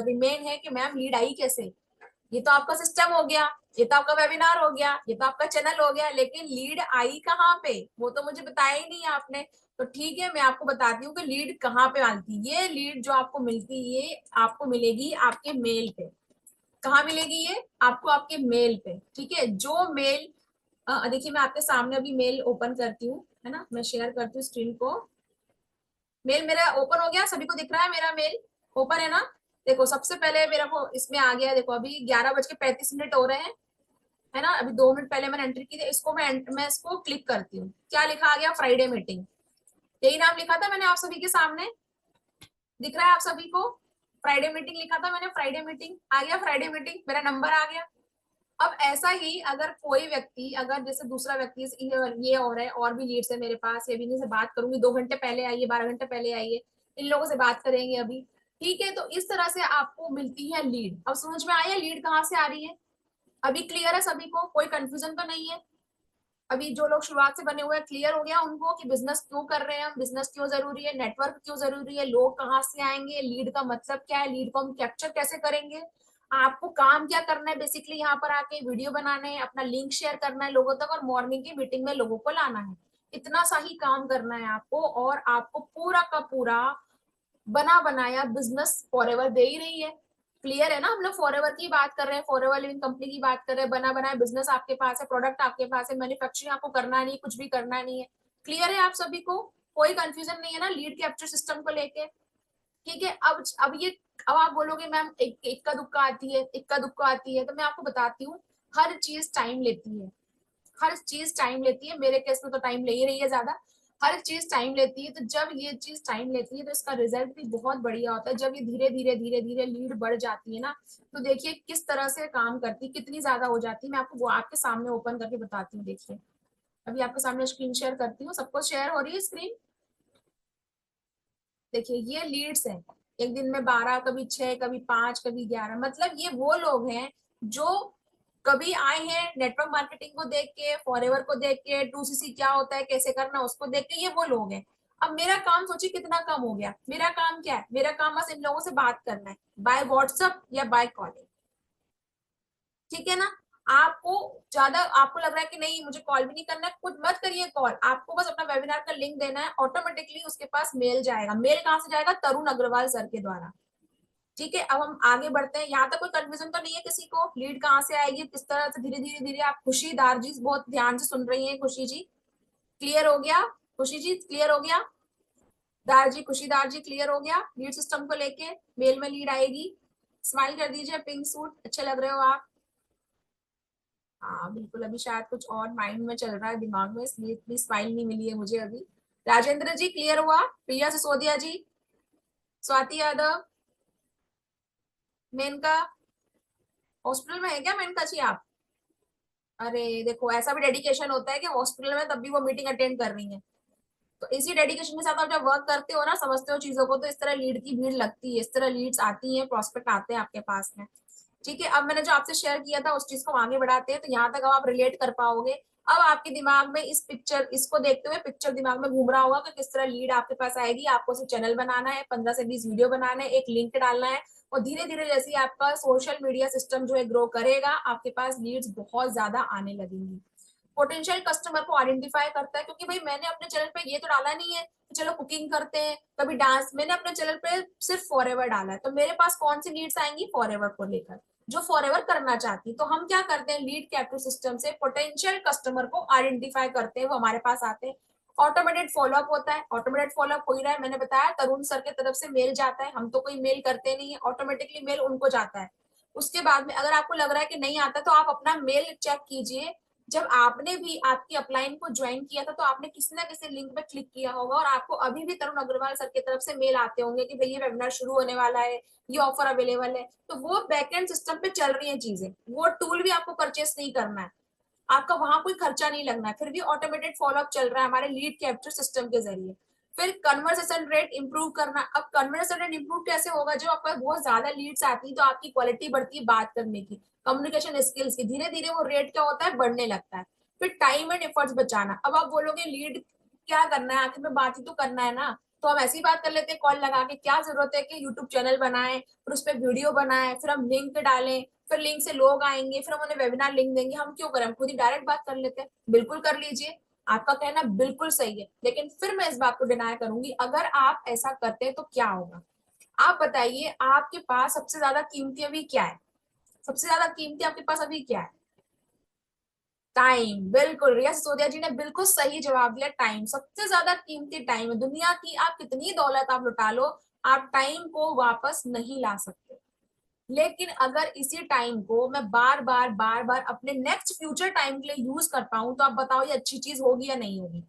रिमेन है कि मैम लीड आई कैसे। ये तो आपका सिस्टम हो गया, ये तो आपका वेबिनार हो गया, ये तो आपका चैनल हो गया, लेकिन लीड आई कहाँ पे, वो तो मुझे बताया ही नहीं आपने। तो ठीक है, मैं आपको बताती हूँ कि लीड कहाँ पे आती है। ये लीड जो आपको मिलती है, ये आपको मिलेगी आपके मेल पे। कहाँ मिलेगी ये आपको, आपके मेल पे। ठीक है, जो मेल, देखिए मैं आपके सामने अभी मेल ओपन करती हूँ, है ना, मैं शेयर करती हूँ स्क्रीन को। मेल मेरा ओपन हो गया, सभी को दिख रहा है मेरा मेल ओपन है ना? देखो सबसे पहले मेरा को इसमें आ गया, देखो अभी 11:35 हो रहे हैं, है ना? अभी 2 मिनट पहले मैंने एंट्री की थी, इसको मैं इसको क्लिक करती हूँ। क्या लिखा आ गया, फ्राइडे मीटिंग। यही नाम लिखा था मैंने आप सभी के सामने, दिख रहा है आप सभी को? फ्राइडे मीटिंग लिखा था मैंने, फ्राइडे मीटिंग आ गया, फ्राइडे मीटिंग मेरा नंबर आ गया। अब ऐसा ही अगर कोई व्यक्ति, अगर जैसे दूसरा व्यक्ति ये और है, और भी लीड्स है मेरे पास, ये भी इन्हीं से बात करूंगी, 2 घंटे पहले आइए, 12 घंटे पहले आइए, इन लोगों से बात करेंगे अभी। ठीक है, तो इस तरह से आपको मिलती है लीड। अब समझ में आया लीड कहाँ से आ रही है? अभी क्लियर है सभी को, कोई कंफ्यूजन तो नहीं है? अभी जो लोग शुरुआत से बने हुए हैं, क्लियर हो गया उनको कि बिजनेस क्यों कर रहे हैं हम, बिजनेस क्यों जरूरी है, नेटवर्क क्यों जरूरी है, लोग कहाँ से आएंगे, लीड का मतलब क्या है, लीड को हम कैप्चर कैसे करेंगे। आपको काम क्या करना है, बेसिकली यहाँ पर आके वीडियो बनाने हैं, अपना लिंक शेयर करना है लोगों तक, और मॉर्निंग की मीटिंग में लोगों को लाना है। इतना सा ही काम करना है आपको, और आपको पूरा का पूरा बना बनाया बिजनेस फॉरएवर दे ही रही है। क्लियर है ना, हम लोग फॉरएवर की बात कर रहे हैं, फॉरएवर लिविंग कंपनी की बात कर रहे हैं। बना बनाया बिजनेस आपके पास है, प्रोडक्ट आपके पास है, मैन्युफैक्चरिंग आपको करना नहीं, कुछ भी करना नहीं है। क्लियर है आप सभी को, कोई कंफ्यूजन नहीं है ना लीड कैप्चर सिस्टम को लेके? ठीक है। अब ये, अब आप बोलोगे मैम इक्का दुक्का आती है, इक्का दुक्का आती है, तो मैं आपको बताती हूँ, हर चीज टाइम लेती है, हर चीज टाइम लेती है। मेरे केस में तो टाइम ले ही रही है ज्यादा। हर चीज टाइम लेती है, तो जब ये चीज टाइम लेती है तो इसका रिजल्ट भी बहुत बढ़िया होता है। जब ये धीरे धीरे धीरे धीरे लीड बढ़ जाती है ना, तो देखिए किस तरह से काम करती है, कितनी ज्यादा हो जाती है। मैं आपको वो आपके सामने ओपन करके बताती हूँ, देखिए। अभी आपके सामने स्क्रीन शेयर करती हूँ, सबको शेयर हो रही है स्क्रीन? देखिए ये लीड्स हैं, एक दिन में 12, कभी 6, कभी 5, कभी 11। मतलब ये वो लोग हैं जो कभी आए हैं नेटवर्क मार्केटिंग को देख के, फॉरएवर को देख के, 2CC क्या होता है, कैसे करना उसको देख के, ये वो लोग हैं। अब मेरा काम सोचिए कितना कम हो गया। मेरा काम क्या है? मेरा काम बस इन लोगों से बात करना है, बाय व्हाट्सएप या बाय कॉलिंग। ठीक है ना? आपको ज्यादा, आपको लग रहा है कि नहीं मुझे कॉल भी नहीं करना है, कुछ मत करिए कॉल। आपको बस अपना वेबिनार का लिंक देना है, ऑटोमेटिकली उसके पास मेल जाएगा। मेल कहाँ से जाएगा? तरुण अग्रवाल सर के द्वारा। ठीक है, अब हम आगे बढ़ते हैं। यहाँ तक कोई कंफ्यूजन तो नहीं है किसी को? लीड कहाँ से आएगी, किस तरह से धीरे धीरे धीरे? आप खुशी दार जी बहुत ध्यान से सुन रही हैं, खुशी जी क्लियर हो गया? खुशी जी क्लियर हो गया? दार जी, खुशी दार जी क्लियर हो गया? लीड सिस्टम को लेके मेल में लीड आएगी। स्माइल कर दीजिए, पिंक सूट अच्छे लग रहे हो आप। हाँ बिल्कुल, अभी शायद कुछ और माइंड में चल रहा है, दिमाग में, इसलिए इतनी स्माइल नहीं मिली है मुझे अभी। राजेंद्र जी क्लियर हुआ? प्रिया सिसोदिया जी, स्वाति यादव, मेनका, हॉस्पिटल में है क्या मेनका जी आप? अरे देखो, ऐसा भी डेडिकेशन होता है कि हॉस्पिटल में तब भी वो मीटिंग अटेंड कर रही है। तो इसी डेडिकेशन के साथ आप जब वर्क करते हो ना, समझते हो चीजों को, तो इस तरह लीड की भीड़ लगती है, इस तरह लीड्स आती हैं, प्रोस्पेक्ट आते हैं आपके पास में। ठीक है, अब मैंने जो आपसे शेयर किया था उस चीज को आगे बढ़ाते हैं, तो यहाँ तक अब आप रिलेट कर पाओगे। अब आपके दिमाग में इस पिक्चर, इसको देखते हुए पिक्चर दिमाग में घूम रहा होगा कि किस तरह लीड आपके पास आएगी। आपको सिर्फ चैनल बनाना है, 15 से 20 वीडियो बनाना है, एक लिंक डालना है, और धीरे धीरे जैसे ही आपका सोशल मीडिया सिस्टम जो है ग्रो करेगा, आपके पास लीड्स बहुत ज्यादा आने लगेंगी। पोटेंशियल कस्टमर को आइडेंटिफाई करता है, क्योंकि भाई मैंने अपने चैनल पे ये तो डाला नहीं है कि चलो कुकिंग करते हैं, कभी डांस। मैंने अपने चैनल पे सिर्फ फॉरएवर डाला है, तो मेरे पास कौन सी लीड्स आएंगी? फॉरएवर को लेकर, जो फॉरएवर करना चाहती। तो हम क्या करते हैं, लीड कैप्चर सिस्टम से पोटेंशियल कस्टमर को आइडेंटिफाई करते हैं, वो हमारे पास आते हैं। ऑटोमेटेड फॉलोअप होता है, ऑटोमेटेड फॉलोअप हो ही रहा है, मैंने बताया तरुण सर की तरफ से मेल जाता है, हम तो कोई मेल करते नहीं है, ऑटोमेटिकली मेल उनको जाता है। उसके बाद में अगर आपको लग रहा है कि नहीं आता, तो आप अपना मेल चेक कीजिए। जब आपने भी आपकी अपलाइन को ज्वाइन किया था, तो आपने किसी ना किसी लिंक पे क्लिक किया होगा, और आपको अभी भी तरुण अग्रवाल सर की तरफ से मेल आते होंगे कि भाई ये वेबिनार शुरू होने वाला है, ये ऑफर अवेलेबल है। तो वो बैकएंड सिस्टम पे चल रही है चीजें, वो टूल भी आपको परचेस नहीं करना है, आपका वहां कोई खर्चा नहीं लगना है, फिर भी ऑटोमेटेड फॉलोअप चल रहा है हमारे लीड कैप्चर सिस्टम के जरिए। फिर कन्वर्सेशन रेट इंप्रूव करना। अब कन्वर्सेशन रेट इंप्रूव कैसे होगा? जो आपको बहुत ज्यादा लीड्स आती है, तो आपकी क्वालिटी बढ़ती है बात करने की, कम्युनिकेशन स्किल्स की, धीरे धीरे वो रेट क्या होता है, बढ़ने लगता है। फिर टाइम एंड एफर्ट्स बचाना। अब आप बोलोगे लीड क्या करना है, आखिर में बात ही तो करना है ना, तो हम ऐसी बात कर लेते हैं कॉल लगा के। क्या जरूरत है कि यूट्यूब चैनल बनाए, फिर उस पर वीडियो बनाए, फिर हम लिंक डालें, फिर लिंक से लोग आएंगे, फिर हम उन्हें वेबिनार लिंक देंगे? हम क्यों करें, हम खुद ही डायरेक्ट बात कर लेते हैं। बिल्कुल कर लीजिए, आपका कहना बिल्कुल सही है, लेकिन फिर मैं इस बात को डिनाई करूंगी, अगर आप ऐसा करते हैं तो क्या होगा? आप बताइए, आपके पास सबसे ज्यादा कीमती अभी क्या है? सबसे ज्यादा कीमती आपके पास अभी क्या है? टाइम। बिल्कुल, रिया सिसोदिया जी ने बिल्कुल सही जवाब दिया, टाइम सबसे ज्यादा कीमती टाइम है। दुनिया की आप कितनी दौलत आप लुटा लो, आप टाइम को वापस नहीं ला सकते। लेकिन अगर इसी टाइम को मैं बार बार बार बार अपने नेक्स्ट फ्यूचर टाइम के लिए यूज कर पाऊं, तो आप बताओ ये अच्छी चीज होगी या नहीं होगी?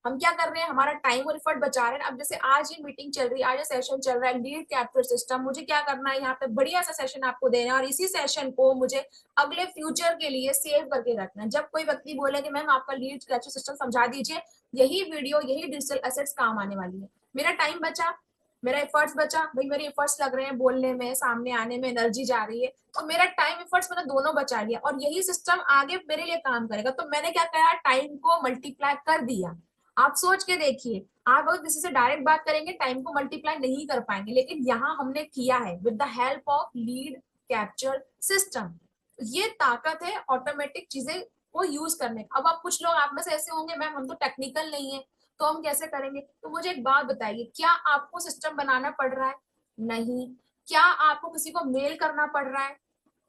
हम क्या कर रहे हैं, हमारा टाइम और एफर्ट बचा रहे हैं। अब जैसे आज ये मीटिंग चल रही है, आज ये सेशन चल रहा है, लीड कैप्चर सिस्टम, मुझे क्या करना है, यहाँ पे बढ़िया सा सेशन आपको देना है, और इसी सेशन को मुझे अगले फ्यूचर के लिए सेव करके रखना है। जब कोई व्यक्ति बोले कि मैम आपका लीड कैप्चर सिस्टम समझा दीजिए, यही वीडियो, यही डिजिटल एसेट्स काम आने वाली है। मेरा टाइम बचा, मेरा एफर्ट्स बचा, भाई मेरे एफर्ट्स लग रहे हैं बोलने में, सामने आने में, एनर्जी जा रही है, तो मेरा टाइम एफर्ट्स मैंने दोनों बचा लिया, और यही सिस्टम आगे मेरे लिए काम करेगा। तो मैंने क्या करा, टाइम को मल्टीप्लाई कर दिया। आप सोच के देखिए, आप अगर किसी से डायरेक्ट बात करेंगे, टाइम को मल्टीप्लाई नहीं कर पाएंगे, लेकिन यहाँ हमने किया है with the help of lead capture system. ये ताकत है ऑटोमेटिक चीजें को यूज करने। अब आप कुछ लोग आप में से ऐसे होंगे, मैम हम तो टेक्निकल नहीं है, तो हम कैसे करेंगे? तो मुझे एक बात बताइए, क्या आपको सिस्टम बनाना पड़ रहा है? नहीं। क्या आपको किसी को मेल करना पड़ रहा है?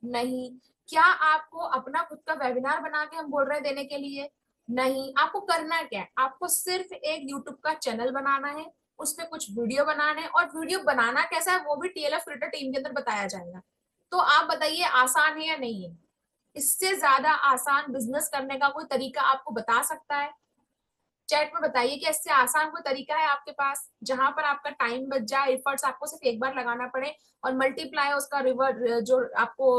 नहीं। क्या आपको अपना खुद का वेबिनार बना के हम बोल रहे हैं देने के लिए? नहीं। आपको करना क्या है? आपको सिर्फ एक यूट्यूब का चैनल बनाना है, उसपे कुछ वीडियो बनाने हैं, और वीडियो बनाना कैसा है वो भी टीएलएफ क्रिएटर टीम के अंदर बताया जाएगा। तो आप बताइए, आसान है या नहीं है? इससे ज्यादा आसान बिजनेस करने का कोई तरीका आपको बता सकता है? चैट में बताइए कि इससे आसान कोई तरीका है आपके पास जहां पर आपका टाइम बच जाए, एफर्ट्स आपको सिर्फ एक बार लगाना पड़े और मल्टीप्लाई उसका रिवर्ट जो आपको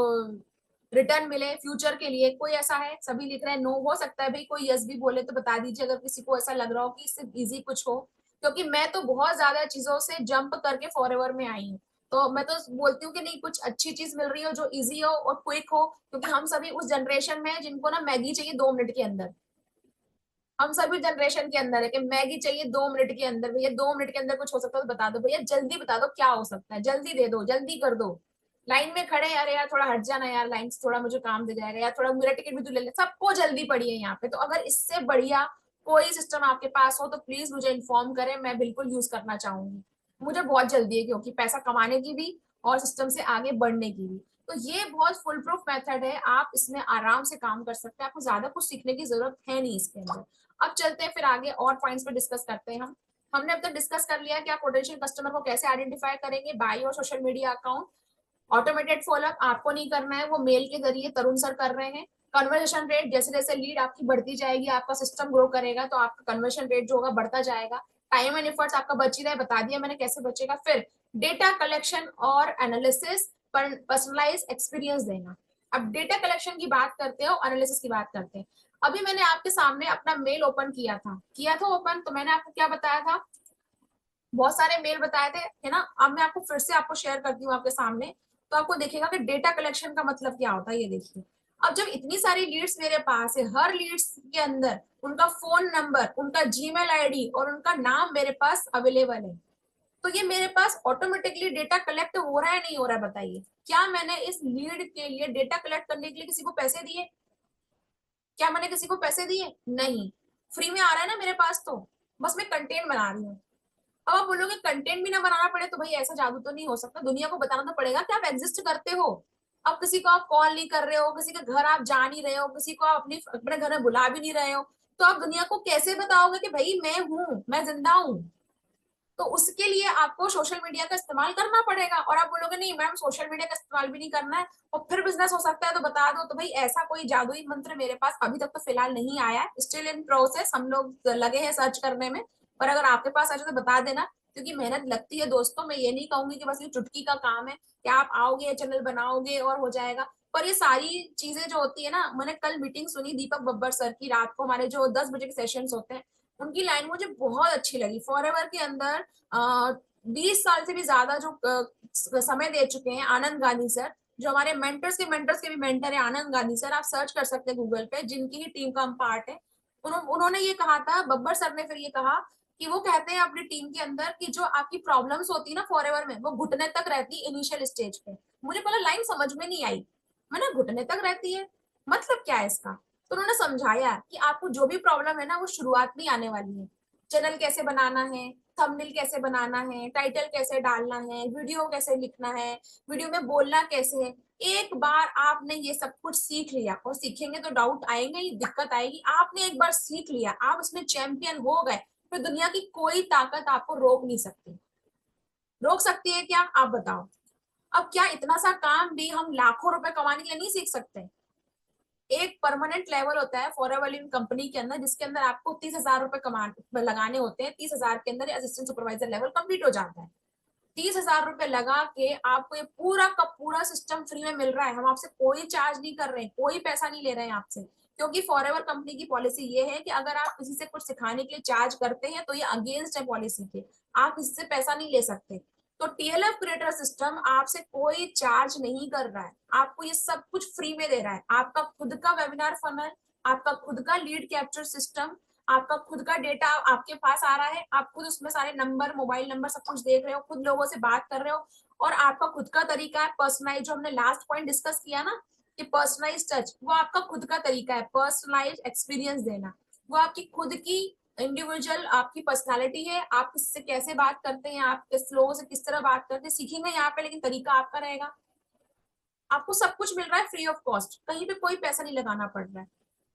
रिटर्न मिले फ्यूचर के लिए। कोई ऐसा है? सभी लिख रहे हैं नो। हो सकता है भाई कोई यस भी बोले तो बता दीजिए अगर किसी को ऐसा लग रहा हो कि इससे इजी कुछ हो, क्योंकि मैं तो बहुत ज्यादा चीजों से जंप करके फॉरएवर में आई हूँ। तो मैं तो बोलती हूँ कि नहीं, कुछ अच्छी चीज मिल रही हो जो इजी हो और क्विक हो, क्योंकि हम सभी उस जनरेशन में है जिनको ना मैगी चाहिए 2 मिनट के अंदर। हम सभी जनरेशन के अंदर है कि मैगी चाहिए 2 मिनट के अंदर। भैया 2 मिनट के अंदर कुछ हो सकता है तो बता दो, भैया जल्दी बता दो क्या हो सकता है, जल्दी दे दो, जल्दी कर दो। लाइन में खड़े हैं, अरे यार थोड़ा हट जाना यार लाइन से, थोड़ा मुझे काम दे जाएगा यार, थोड़ा मेरा टिकट भी तो ले ले। सबको जल्दी पड़ी है यहाँ पे। तो अगर इससे बढ़िया कोई सिस्टम आपके पास हो तो प्लीज मुझे इन्फॉर्म करें, मैं बिल्कुल यूज करना चाहूंगी। मुझे बहुत जल्दी है, क्योंकि पैसा कमाने की भी और सिस्टम से आगे बढ़ने की भी। तो ये बहुत फुल प्रूफ मेथड है, आप इसमें आराम से काम कर सकते हैं, आपको ज्यादा कुछ सीखने की जरूरत है नहीं इसके अंदर। अब चलते हैं फिर आगे और पॉइंट्स पे डिस्कस करते हैं हम। हमने अब तक डिस्कस कर लिया कि आप पोटेंशियल कस्टमर को कैसे आइडेंटिफाई करेंगे, बाई और social media account. Automated follow up आपको नहीं करना है, वो मेल के जरिए तरुण सर कर रहे हैं। कन्वर्जेशन रेट, जैसे जैसे लीड आपकी बढ़ती जाएगी, आपका सिस्टम ग्रो करेगा तो आपका कन्वर्जन रेट जो होगा बढ़ता जाएगा। टाइम एंड एफर्ट्स आपका बच ही रहा है, बता दिया मैंने कैसे बचेगा। फिर डेटा कलेक्शन और एनालिसिस, पर्सनलाइज एक्सपीरियंस देना। अब डेटा कलेक्शन की बात करते हो, एनालिसिस की बात करते हैं। अभी मैंने आपके सामने अपना मेल ओपन किया था ओपन, तो मैंने आपको क्या बताया था? बहुत सारे मेल बताए थे, है ना। अब मैं आपको फिर से आपको शेयर करती हूँ आपके सामने, तो आपको देखिएगा कि डेटा कलेक्शन का मतलब क्या होता है। ये देखिए, अब जब इतनी सारी लीड्स मेरे पास है, हर लीड्स के अंदर उनका फोन नंबर, उनका जीमेल आईडी और उनका नाम मेरे पास अवेलेबल है, तो ये मेरे पास ऑटोमेटिकली डेटा कलेक्ट हो रहा है नहीं हो रहा है? बताइए, क्या मैंने इस लीड के लिए, डेटा कलेक्ट करने के लिए किसी को पैसे दिए? क्या मैंने किसी को पैसे दिए? नहीं। फ्री में आ रहा है ना मेरे पास, तो बस मैं कंटेंट बना रही हूँ। अब आप बोलोगे कंटेंट भी ना बनाना पड़े, तो भाई ऐसा जादू तो नहीं हो सकता, दुनिया को बताना तो पड़ेगा कि आप एग्जिस्ट करते हो। अब किसी को आप कॉल नहीं कर रहे हो, किसी के घर आप जा नहीं रहे हो, किसी को आप अपने घर में बुला भी नहीं रहे हो, तो आप दुनिया को कैसे बताओगे कि भाई मैं हूं, मैं जिंदा हूं? तो उसके लिए आपको सोशल मीडिया का इस्तेमाल करना पड़ेगा। और आप बोलोगे नहीं मैम सोशल मीडिया का इस्तेमाल भी नहीं करना है और फिर बिजनेस हो सकता है, तो बता दो। तो भाई ऐसा कोई जादुई मंत्र मेरे पास अभी तक तो फिलहाल नहीं आया है, स्टिल इन प्रोसेस, हम लोग लगे हैं सर्च करने में। पर अगर आपके पास आ जाए तो बता देना, क्योंकि मेहनत लगती है दोस्तों। मैं ये नहीं कहूंगी कि बस ये चुटकी का काम है कि आप आओगे चैनल बनाओगे और हो जाएगा। पर ये सारी चीजें जो होती है ना, मैंने कल मीटिंग सुनी दीपक बब्बर सर की, रात को हमारे जो 10 बजे के सेशंस होते हैं, उनकी लाइन मुझे बहुत अच्छी लगी। फॉरएवर के अंदर 20 साल से भी ज्यादा जो समय दे चुके हैं आनंद गांधी सर, जो हमारे मेंटर्स के भी मेंटर है आनंद गांधी सर, आप सर्च कर सकते हैं गूगल पे, जिनकी ही टीम का हम पार्ट है। उन्होंने ये कहा था, बब्बर सर ने फिर ये कहा कि वो कहते हैं अपनी टीम के अंदर कि जो आपकी प्रॉब्लम्स होती है ना फॉरएवर में, वो घुटने तक रहती है इनिशियल स्टेज पे। मुझे पहले लाइन समझ में नहीं आई, मैंने घुटने तक रहती है, मतलब क्या है इसका? तो उन्होंने समझाया कि आपको जो भी प्रॉब्लम है ना, वो शुरुआत में आने वाली है। चैनल कैसे बनाना है, थंबनेल कैसे बनाना है, टाइटल कैसे डालना है, वीडियो कैसे लिखना है, वीडियो में बोलना कैसे है। एक बार आपने ये सब कुछ सीख लिया, और सीखेंगे तो डाउट आएंगे ही, दिक्कत आएगी, आपने एक बार सीख लिया, आप इसमें चैंपियन हो गए, फिर दुनिया की कोई ताकत आपको रोक नहीं सकती। रोक सकती है क्या, आप बताओ? अब क्या इतना सा काम भी हम लाखों रुपए कमाने के लिए नहीं सीख सकते? एक परमानेंट लेवल होता है फॉरएवर कंपनी के अंदर, जिसके अंदर आपको 30,000 रुपए लगाने होते हैं। 30,000 के अंदर असिस्टेंट सुपरवाइजर लेवल कंप्लीट हो जाता है। 30,000 रुपए लगा के आपको ये पूरा का पूरा सिस्टम फ्री में मिल रहा है। हम आपसे कोई चार्ज नहीं कर रहे हैं, कोई पैसा नहीं ले रहे हैं आपसे, क्योंकि फॉरएवर कंपनी की पॉलिसी ये है कि अगर आप किसी से कुछ सिखाने के लिए चार्ज करते हैं तो ये अगेंस्ट है पॉलिसी के, आप इससे पैसा नहीं ले सकते। तो टीएलएफ क्रिएटर सिस्टम आपसे कोई चार्ज नहीं कर रहा है, आपको ये सब कुछ फ्री में दे रहा है। आपका खुद का वेबिनार फनल, आपका खुद का लीड कैप्चर सिस्टम, आपका खुद का डेटा आपके पास आ रहा है, आप खुद उसमें सारे नंबर, मोबाइल नंबर सब कुछ देख रहे हो, खुद लोगों से बात कर रहे हो, और आपका खुद का तरीका है पर्सनलाइज, जो हमने लास्ट पॉइंट डिस्कस किया ना कि पर्सनलाइज टच, वो आपका खुद का तरीका है पर्सनलाइज एक्सपीरियंस देना। वो आपकी खुद की इंडिविजुअल आपकी पर्सनालिटी है, आप किससे कैसे बात करते हैं, आप किस लोगों से किस तरह बात करते हैं सीखेंगे यहाँ पे, लेकिन तरीका आपका रहेगा। आपको सब कुछ मिल रहा है फ्री ऑफ कॉस्ट, कहीं पे कोई पैसा नहीं लगाना पड़ रहा है।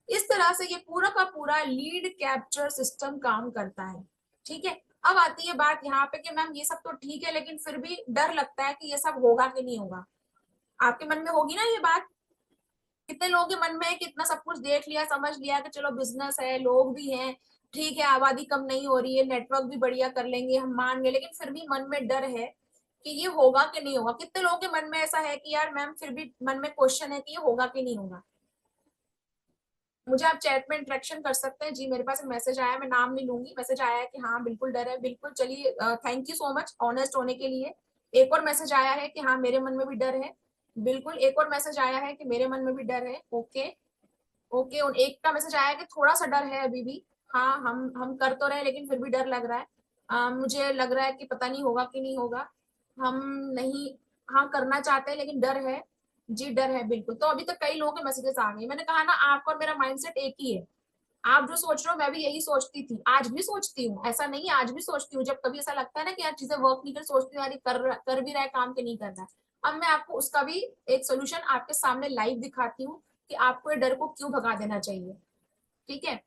इस तरह से ये पूरा का पूरा लीड कैप्चर सिस्टम काम करता है। ठीक है, अब आती है बात यहाँ पे कि मैम ये सब तो ठीक है, लेकिन फिर भी डर लगता है कि ये सब होगा कि नहीं होगा। आपके मन में होगी ना ये बात, कितने लोगों के मन में है कि इतना सब कुछ देख लिया समझ लिया कि चलो बिजनेस है, लोग भी हैं, ठीक है, आबादी कम नहीं हो रही है, नेटवर्क भी बढ़िया कर लेंगे, हम मान गए, लेकिन फिर भी मन में डर है कि ये होगा कि नहीं होगा। कितने लोगों के मन में ऐसा है कि यार मैम फिर भी मन में क्वेश्चन है कि ये होगा कि नहीं होगा। मुझे आप चैट में इंटरेक्शन कर सकते हैं। जी मेरे पास एक मैसेज आया, मैं नाम नहीं लूंगी, मैसेज आया है कि हाँ बिल्कुल डर है, बिल्कुल। चलिए thank you so much honest होने के लिए। एक और मैसेज आया है कि हाँ मेरे मन में भी डर है, बिल्कुल। एक और मैसेज आया है कि मेरे मन में भी डर है, ओके ओके। और एक का मैसेज आया है कि थोड़ा सा डर है अभी भी, हाँ हम कर तो रहे लेकिन फिर भी डर लग रहा है। मुझे लग रहा है कि पता नहीं होगा कि नहीं होगा, हम नहीं, हाँ करना चाहते हैं लेकिन डर है। जी डर है बिल्कुल। तो अभी तक कई लोगों के मैसेजेस आ गए। मैंने कहा ना आपका और मेरा माइंडसेट एक ही है। आप जो सोच रहे हो मैं भी यही सोचती थी, आज भी सोचती हूँ, ऐसा नहीं है, आज भी सोचती हूँ। जब कभी ऐसा लगता है ना कि यार चीजें वर्क नहीं कर, सोचती हूँ यार ये कर भी रहा है काम के नहीं कर रहा है। अब मैं आपको उसका भी एक सोल्यूशन आपके सामने लाइव दिखाती हूँ कि आपको ये डर को क्यों भगा देना चाहिए। ठीक है,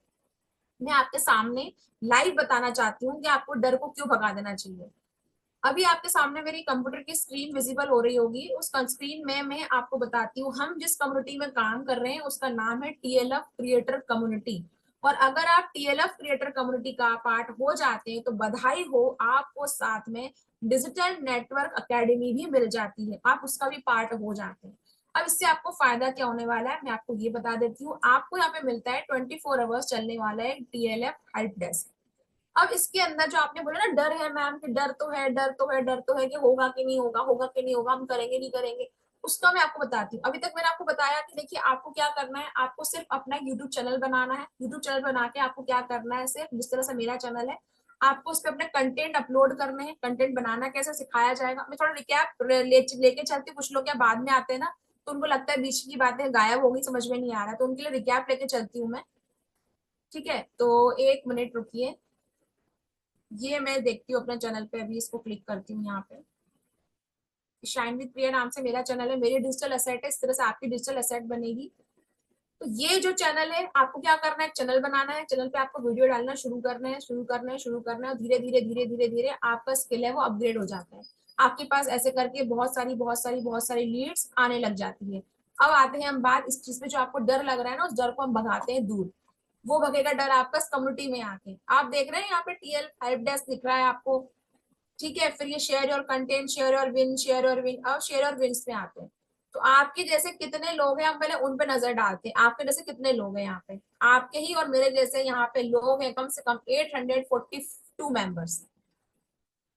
मैं आपके सामने लाइव बताना चाहती हूँ कि आपको डर को क्यों भगा देना चाहिए। अभी आपके सामने मेरी कंप्यूटर की स्क्रीन विजिबल हो रही होगी, उस स्क्रीन में मैं आपको बताती हूँ हम जिस कम्युनिटी में काम कर रहे हैं उसका नाम है टीएलएफ क्रिएटर कम्युनिटी। और अगर आप टीएलएफ क्रिएटर कम्युनिटी का पार्ट हो जाते हैं तो बधाई हो, आपको साथ में डिजिटल नेटवर्क एकेडमी भी मिल जाती है, आप उसका भी पार्ट हो जाते हैं। अब इससे आपको फायदा क्या होने वाला है मैं आपको ये बता देती हूँ। आपको यहाँ पे मिलता है 24 आवर्स चलने वाला है टीएलएफ हेल्प डेस्क। अब इसके अंदर जो आपने बोला ना डर है मैम, कि डर तो है, डर तो है, डर तो है कि होगा कि नहीं होगा, होगा कि नहीं होगा, हम करेंगे नहीं करेंगे, उसका मैं आपको बताती हूँ। अभी तक मैंने आपको बताया कि देखिए आपको क्या करना है, आपको सिर्फ अपना यूट्यूब चैनल बनाना है। यूट्यूब चैनल बना के आपको क्या करना है, सिर्फ जिस तरह से मेरा चैनल है आपको उस पर अपने कंटेंट अपलोड करने हैं। कंटेंट बनाना कैसे सिखाया जाएगा, मैं थोड़ा रिकैप लेके चलती हूँ। कुछ लोग क्या बाद में आते हैं ना तो उनको लगता है बीच की बातें गायब होगी, समझ में नहीं आ रहा, तो उनके लिए रिकैप लेके चलती हूँ मैं। ठीक है, तो 1 मिनट रुकिए, ये मैं देखती हूँ अपने चैनल पे, अभी इसको क्लिक करती हूँ यहाँ पे। शाइन विद प्रिया नाम से मेरा चैनल है, मेरी डिजिटल एसेट है, इस तरह से आपकी डिजिटल एसेट बनेगी। तो ये जो चैनल है आपको क्या करना है, चैनल बनाना है, चैनल पे आपको वीडियो डालना शुरू करना है, शुरू करना है, शुरू करना है। धीरे धीरे धीरे धीरे धीरे आपका स्किल है वो अपग्रेड हो जाता है। आपके पास ऐसे करके बहुत सारी लीड्स आने लग जाती है। अब आते हैं हम बात इस चीज पे, जो आपको डर लग रहा है ना उस डर को हम भगाते हैं दूर। वो भगेगा डर आपका इस कम्युनिटी में आके। आप देख रहे हैं यहाँ पे टीएल हेल्प डेस्क दिख रहा है आपको, ठीक है। फिर ये share your content, share your win, share your win. अब शेयर योर विन्स में आते हैं। तो आपके जैसे कितने लोग हैं हम पहले उन पे नजर डालते हैं। आपके जैसे कितने लोग हैं यहाँ पे, आपके ही और मेरे जैसे यहाँ पे लोग हैं कम से कम 842 मेंबर्स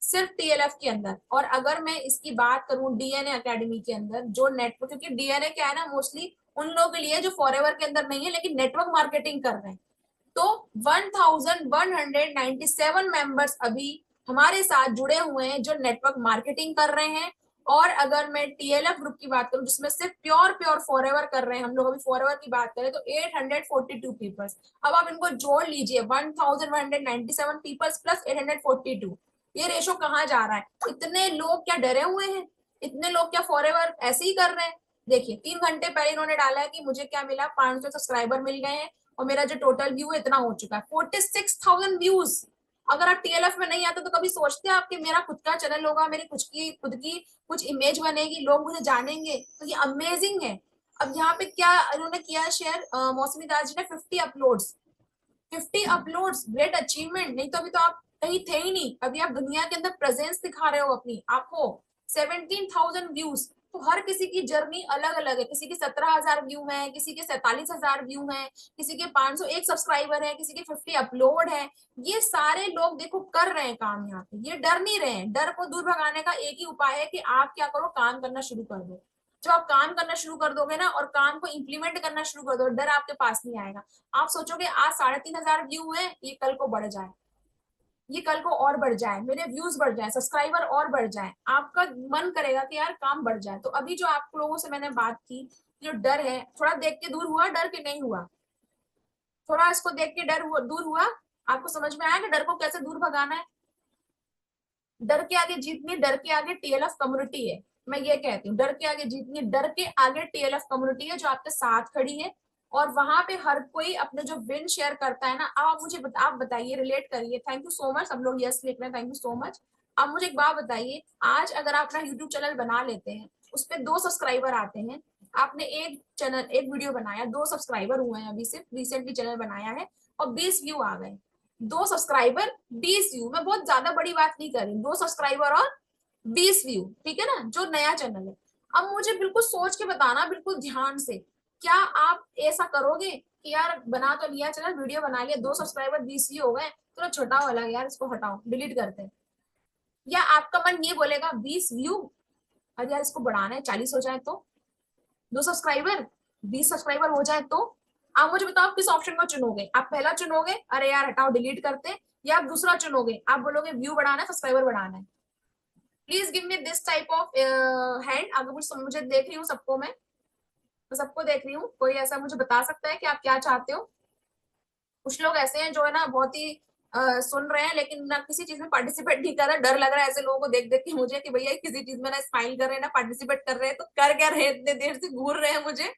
सिर्फ टीएलएफ के अंदर। और अगर मैं इसकी बात करूं डीएनए एकेडमी के अंदर जो नेटवर्क, क्योंकि डीएनए क्या है ना मोस्टली उन लोगों के लिए जो फॉरएवर के अंदर नहीं है लेकिन नेटवर्क मार्केटिंग कर रहे हैं। तो 1197 मेंबर्स अभी हमारे साथ जुड़े हुए हैं जो नेटवर्क मार्केटिंग कर रहे हैं। और अगर मैं टीएलएफ ग्रुप की बात करूं जिसमें सिर्फ प्योर प्योर फॉरएवर कर रहे हैं हम लोग, अभी फॉरएवर की बात करें तो 842 पीपल्स। अब आप इनको जोड़ लीजिए, 1197 पीपल्स प्लस 842, ये रेशो कहाँ जा रहा है। इतने लोग क्या डरे हुए हैं, इतने लोग क्या फॉरएवर ऐसे ही कर रहे हैं। देखिए 3 घंटे पहले इन्होंने डाला है कि मुझे क्या मिला, 500 सब्सक्राइबर मिल गए हैं और मेरा जो टोटल व्यू है इतना हो चुका है 46,000 व्यूज। अगर आप टीएलएफ में नहीं आते तो कभी सोचते हैं आपके मेरा खुद का चैनल होगा, मेरी खुद की कुछ इमेज बनेगी, लोग मुझे जानेंगे, तो ये अमेजिंग है। अब यहाँ पे क्या इन्होंने किया शेयर, मौसमी दास जी ने 50 अपलोड्स, ग्रेट अचीवमेंट। नहीं तो अभी तो आप कहीं थे ही नहीं, अभी आप दुनिया के अंदर प्रेजेंस दिखा रहे हो अपनी, आपको 17,000 व्यूज। तो हर किसी की जर्नी अलग अलग है, किसी के 17,000 व्यू है, किसी के 47,000 व्यू है, किसी के 501 सब्सक्राइबर है, किसी के 50 अपलोड है। ये सारे लोग देखो कर रहे हैं काम यहाँ पे, ये डर नहीं रहे हैं। डर को दूर भगाने का एक ही उपाय है कि आप क्या करो, काम करना शुरू कर दो। जब आप काम करना शुरू कर दोगे ना और काम को इम्प्लीमेंट करना शुरू कर दो, डर आपके पास नहीं आएगा। आप सोचोगे आज 3,500 व्यू है, ये कल को बढ़ जाए, ये कल को और बढ़ जाए, मेरे व्यूज बढ़ जाए, सब्सक्राइबर और बढ़ जाए, आपका मन करेगा कि यार काम बढ़ जाए। तो अभी जो आप लोगों से मैंने बात की, जो डर है थोड़ा देख के दूर हुआ, डर के नहीं हुआ, थोड़ा इसको देख के डर हुआ, दूर हुआ। आपको समझ में आया कि डर को कैसे दूर भगाना है? डर के आगे जीतनी, डर के आगे टीएलएफ कम्युनिटी है। मैं ये कहती हूँ, डर के आगे जीतनी, डर के आगे टीएलएफ कम्युनिटी है जो आपके साथ खड़ी है। और वहां पे हर कोई अपने जो विन शेयर करता है ना। अब आप मुझे आप बताइए, रिलेट करिए। थैंक यू सो मच, सब लोग यस लिख रहे हैं, थैंक यू सो मच। अब मुझे एक बात बताइए, आज अगर आप अपना यूट्यूब चैनल बना लेते हैं, उस पर 2 सब्सक्राइबर आते हैं, आपने एक चैनल, एक वीडियो बनाया, 2 सब्सक्राइबर हुए हैं, अभी सिर्फ रिसेंटली चैनल बनाया है, और 20 व्यू आ गए। 2 सब्सक्राइबर 20 व्यू, मैं बहुत ज्यादा बड़ी बात नहीं कर रही, 2 सब्सक्राइबर और 20 व्यू, ठीक है ना, जो नया चैनल है। अब मुझे बिल्कुल सोच के बताना, बिल्कुल ध्यान से, क्या आप ऐसा करोगे कि यार बना तो लिया चैनल, वीडियो बना लिया, 2 सब्सक्राइबर 20 व्यू हो गए, तो छोटा वाला यार इसको हटाओ, डिलीट करते हैं? या आपका मन ये बोलेगा 20 व्यू, अरे यार इसको बढ़ाना है, 40 हो जाए तो, 2 सब्सक्राइबर 20 सब्सक्राइबर हो जाए तो? आप मुझे बताओ किस ऑप्शन को चुनोगे? आप पहला चुनोगे, अरे यार हटाओ डिलीट करते, या आप दूसरा चुनोगे, आप बोलोगे व्यू बढ़ाना है, सब्सक्राइबर बढ़ाना है? Please give me this type of hand. अगर मुझे देख रही हूँ सबको, मैं सबको देख रही हूँ, कोई ऐसा मुझे बता सकता है कि आप क्या चाहते हो? कुछ लोग ऐसे हैं जो है ना बहुत ही सुन रहे हैं, लेकिन ना किसी चीज में पार्टिसिपेट नहीं कर रहे। डर लग रहा है ऐसे लोगों को देख देख के मुझे कि भैया किसी चीज में ना स्माइल कर रहे हैं ना पार्टिसिपेट कर रहे हैं, तो कर क्या रहे हैं, इतने देर से घूर रहे हैं मुझे।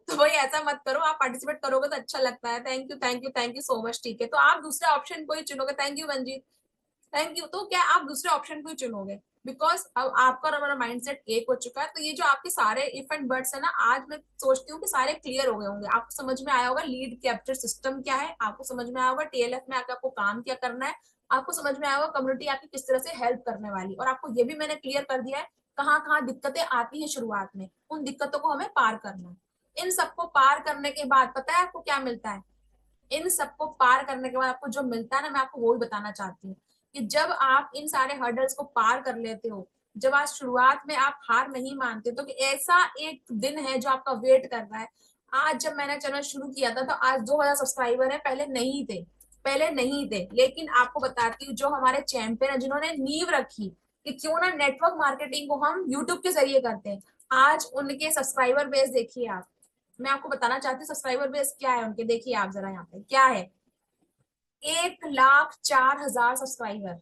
तो भाई ऐसा मत करो, आप पार्टिसिपेट करोगे तो अच्छा लगता है। Thank you, thank you, thank you so much. ठीक है, तो आप दूसरे ऑप्शन को ही चुनोगे। Thank you Manjeet, thank you. तो क्या आप दूसरे ऑप्शन को ही चुनोगे? बिकॉज अब आपका और हमारा माइंडसेट एक हो चुका है। तो ये जो आपके सारे इफ एंड बट्स है ना, आज मैं सोचती हूँ कि सारे क्लियर हो गए होंगे। आपको समझ में आया होगा लीड कैप्चर सिस्टम क्या है, आपको समझ में आया होगा टीएलएफ में आकर आपको काम क्या करना है, आपको समझ में आया होगा कम्युनिटी आपकी किस तरह से हेल्प करने वाली, और आपको ये भी मैंने क्लियर कर दिया है कहाँ कहाँ दिक्कतें आती है शुरुआत में, उन दिक्कतों को हमें पार करना है। इन सबको पार करने के बाद पता है आपको क्या मिलता है? इन सबको पार करने के बाद आपको जो मिलता है ना, मैं आपको वो भी बताना चाहती हूँ कि जब आप इन सारे हर्डल्स को पार कर लेते हो, जब आज शुरुआत में आप हार नहीं मानते, तो कि ऐसा एक दिन है जो आपका वेट कर रहा है। आज जब मैंने चैनल शुरू किया था तो आज 2000 सब्सक्राइबर है, पहले नहीं थे, पहले नहीं थे। लेकिन आपको बताती हूँ, जो हमारे चैंपियन है, जिन्होंने नींव रखी कि क्यों ना नेटवर्क मार्केटिंग को हम यूट्यूब के जरिए करते हैं, आज उनके सब्सक्राइबर बेस देखिए आप। मैं आपको बताना चाहती हूँ सब्सक्राइबर बेस क्या है उनके, देखिए आप जरा यहाँ पे क्या है, 1,04,000 सब्सक्राइबर,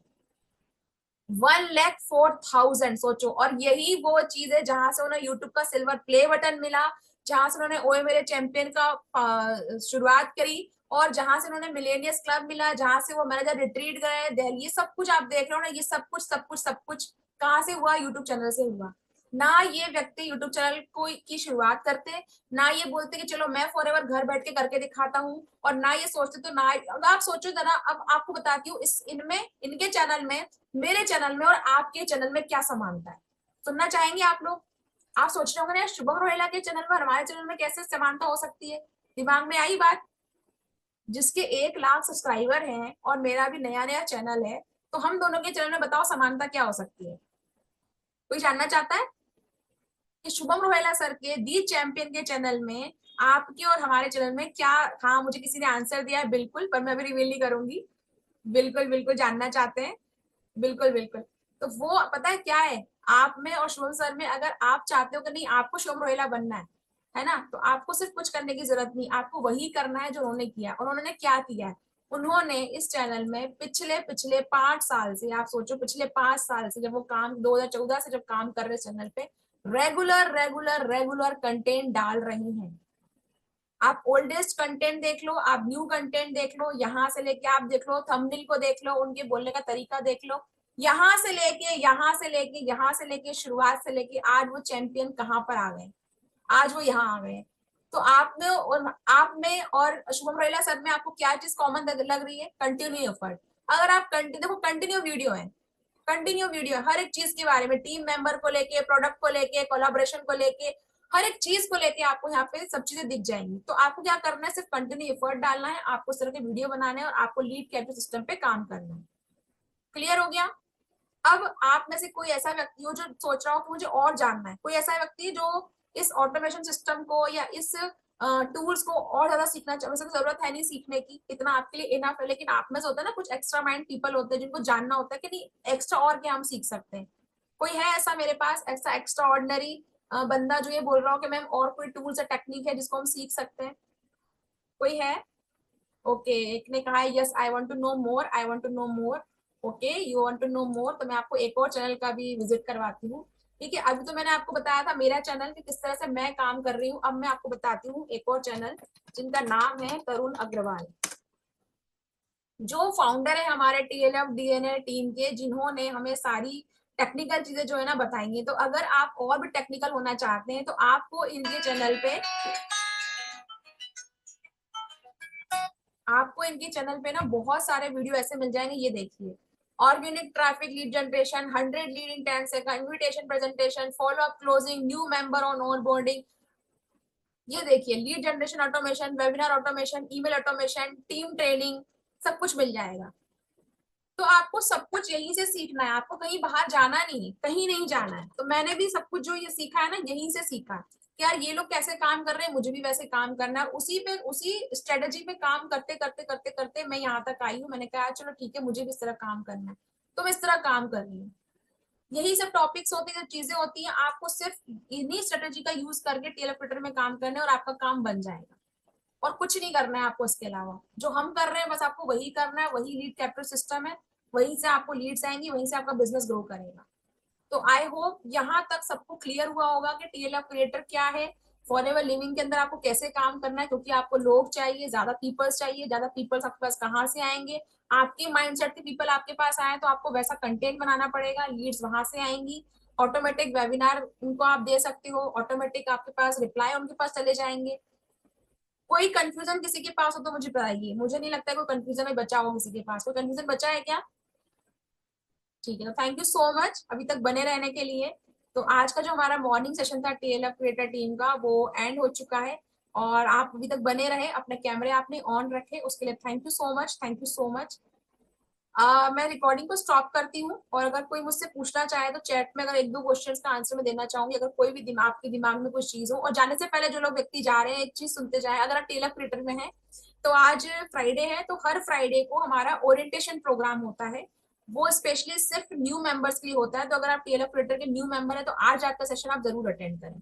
1,04,000, सोचो। और यही वो चीज है जहां से उन्हें यूट्यूब का सिल्वर प्ले बटन मिला, जहां से उन्होंने ओए मेरे चैंपियन का शुरुआत करी, और जहां से उन्होंने मिलेनियस क्लब मिला, जहां से वो मैनेजर रिट्रीट गए दिल्ली, ये सब कुछ आप देख रहे हो ना, ये सब कुछ सब कुछ सब कुछ कहाँ से हुआ? यूट्यूब चैनल से हुआ। ना ये व्यक्ति यूट्यूब चैनल को की शुरुआत करते, ना ये बोलते कि चलो मैं फॉरएवर घर बैठ के करके दिखाता हूँ, और ना ये सोचते, तो ना अब आप सोचो जरा, अब आपको बताती हूँ इस इनमें, इनके चैनल में, मेरे चैनल में और आपके चैनल में क्या समानता है। सुनना चाहेंगे आप लोग? आप सोच रहे होंगे ना शुभम रोहेला के चैनल में और हमारे चैनल में कैसे समानता हो सकती है? दिमाग में आई बात? जिसके 1 लाख सब्सक्राइबर हैं और मेरा भी नया नया चैनल है, तो हम दोनों के चैनल में बताओ समानता क्या हो सकती है? कोई जानना चाहता है कि शुभम रोहेला सर के दी चैंपियन के चैनल में आपके और हमारे चैनल में क्या? हाँ, मुझे किसी ने आंसर दिया है बिल्कुल, पर मैं अभी रिवील नहीं करूंगी। बिल्कुल बिल्कुल जानना चाहते हैं, बिल्कुल बिल्कुल। तो वो पता है क्या है, आप में और शुभम सर में, अगर आप चाहते हो कि नहीं आपको शुभम रोहेला बनना है ना, तो आपको सिर्फ कुछ करने की जरूरत नहीं, आपको वही करना है जो उन्होंने किया। और उन्होंने क्या किया है? उन्होंने इस चैनल में पिछले पिछले 5 साल से, आप सोचो पिछले 5 साल से, जब वो काम 2014 से जब काम कर रहे चैनल पे, रेगुलर रेगुलर रेगुलर कंटेंट डाल रही हैं। आप ओल्डेस्ट कंटेंट देख लो, आप न्यू कंटेंट देख लो, यहाँ से लेके आप देख लो, थंबनेल को देख लो, उनके बोलने का तरीका देख लो, यहाँ से लेके यहाँ से लेके यहाँ से लेके शुरुआत से लेके आज वो चैंपियन कहाँ पर आ गए, आज वो यहाँ आ गए। तो आप में और शुभम रोहिला सर में आपको क्या चीज कॉमन लग रही है? Continue effort. अगर आप देखो कंटिन्यू वीडियो है, कंटिन्यू वीडियो हर एक चीज के बारे में, टीम मेंबर को लेके, प्रोडक्ट को लेके, कोलाबोरेशन को लेके, हर एक चीज को लेके आपको यहाँ पे सब चीजें दिख जाएंगी। तो आपको क्या करना है? सिर्फ कंटिन्यू एफर्ट डालना है, आपको इस तरह के वीडियो बनाने हैं और आपको लीड कैप्चर सिस्टम पे काम करना है। क्लियर हो गया? अब आप में से कोई ऐसा व्यक्ति हो जो सोच रहा हो कि मुझे और जानना है, कोई ऐसा व्यक्ति जो इस ऑटोमेशन सिस्टम को या इस टूल्स को और ज्यादा सीखना चाहिए, वैसे तो जरूरत है नहीं सीखने की, इतना आपके लिए इनफ है, लेकिन आप में से होता है ना कुछ एक्स्ट्रा माइंड पीपल होते हैं जिनको जानना होता है कि नहीं एक्स्ट्रा और क्या हम सीख सकते हैं। कोई है ऐसा मेरे पास, ऐसा एक्स्ट्रा ऑर्डिनरी बंदा जो ये बोल रहा हो कि मैम और कोई टूल्स या टेक्निक है जिसको हम सीख सकते हैं? कोई है? ओके, एक ने कहा है yes I want to know more, I want to know more. Okay, you want to know more, तो मैं आपको एक और चैनल का भी विजिट करवाती हूँ। ठीक है, अभी तो मैंने आपको बताया था मेरा चैनल कि किस तरह से मैं काम कर रही हूँ। अब मैं आपको बताती हूँ एक और चैनल जिनका नाम है तरुण अग्रवाल, जो फाउंडर है हमारे टीएलएफ डीएनए टीम के, जिन्होंने हमें सारी टेक्निकल चीजें जो है ना बताएंगे। तो अगर आप और भी टेक्निकल होना चाहते हैं तो आपको इनके चैनल पे ना बहुत सारे वीडियो ऐसे मिल जाएंगे। ये देखिए, organic traffic lead generation, 100 lead in 10 second, invitation presentation, follow up closing, new member on on boarding. ये देखिए, lead generation automation, webinar automation, email automation, team training, सब कुछ मिल जाएगा। तो आपको सब कुछ यहीं से सीखना है, आपको कहीं बाहर जाना नहीं, कहीं नहीं जाना है। तो मैंने भी सब कुछ जो ये सीखा है ना, यहीं से सीखा है कि यार ये लोग कैसे काम कर रहे हैं, मुझे भी वैसे काम करना है। उसी स्ट्रेटेजी पे काम करते करते करते करते मैं यहाँ तक आई हूँ। मैंने कहा चलो ठीक है, मुझे भी इस तरह काम करना है, तो मैं इस तरह काम कर रही हूँ। यही सब टॉपिक्स होते हैं, चीजें होती हैं, आपको सिर्फ इन्हीं स्ट्रेटेजी का यूज करके टीएलएफ ट्विटर में काम करना है और आपका काम बन जाएगा। और कुछ नहीं करना है आपको इसके अलावा, जो हम कर रहे हैं बस आपको वही करना है। वही लीड कैप्चर सिस्टम है, वहीं से आपको लीड्स आएंगी, वहीं से आपका बिजनेस ग्रो करेगा। तो आई होप यहाँ तक सबको क्लियर हुआ होगा कि टीएलएफ क्रिएटर क्या है, फॉरएवर लिविंग के अंदर आपको कैसे काम करना है। क्योंकि आपको लोग चाहिए, ज्यादा पीपल्स चाहिए। ज्यादा पीपल्स आपके पास कहाँ से आएंगे? आपके माइंडसेट के पीपल आपके पास आए तो आपको वैसा कंटेंट बनाना पड़ेगा, लीड्स वहां से आएंगी। ऑटोमेटिक वेबिनार उनको आप दे सकते हो, ऑटोमेटिक आपके पास रिप्लाई उनके पास चले जाएंगे। कोई कंफ्यूजन किसी के पास हो तो मुझे बताइए, मुझे नहीं लगता है कोई कंफ्यूजन में बचा हो किसी के पास। कोई कंफ्यूजन बचा है क्या? ठीक है, तो थैंक यू सो मच अभी तक बने रहने के लिए। तो आज का जो हमारा मॉर्निंग सेशन था टीएलएफ क्रिएटर टीम का, वो एंड हो चुका है। और आप अभी तक बने रहे, अपने कैमरे आपने ऑन रखे, उसके लिए thank you so much, thank you so much. मैं रिकॉर्डिंग को स्टॉप करती हूँ, और अगर कोई मुझसे पूछना चाहे तो चैट में अगर एक दो क्वेश्चंस का आंसर मैं देना चाहूंगी। अगर कोई भी दिमाग के दिमाग में कोई चीज हो। और जाने से पहले जो लोग व्यक्ति जा रहे हैं, एक चीज सुनते जाए, अगर आप टीएलएफ क्रिएटर में है तो आज फ्राइडे है, तो हर फ्राइडे को हमारा ओरिएंटेशन प्रोग्राम होता है। वो स्पेशली सिर्फ न्यू मेंबर्स के लिए होता है। तो अगर आप टीएलएफ क्रिएटर के न्यू मेंबर है तो आज आपका सेशन आप जरूर अटेंड करें।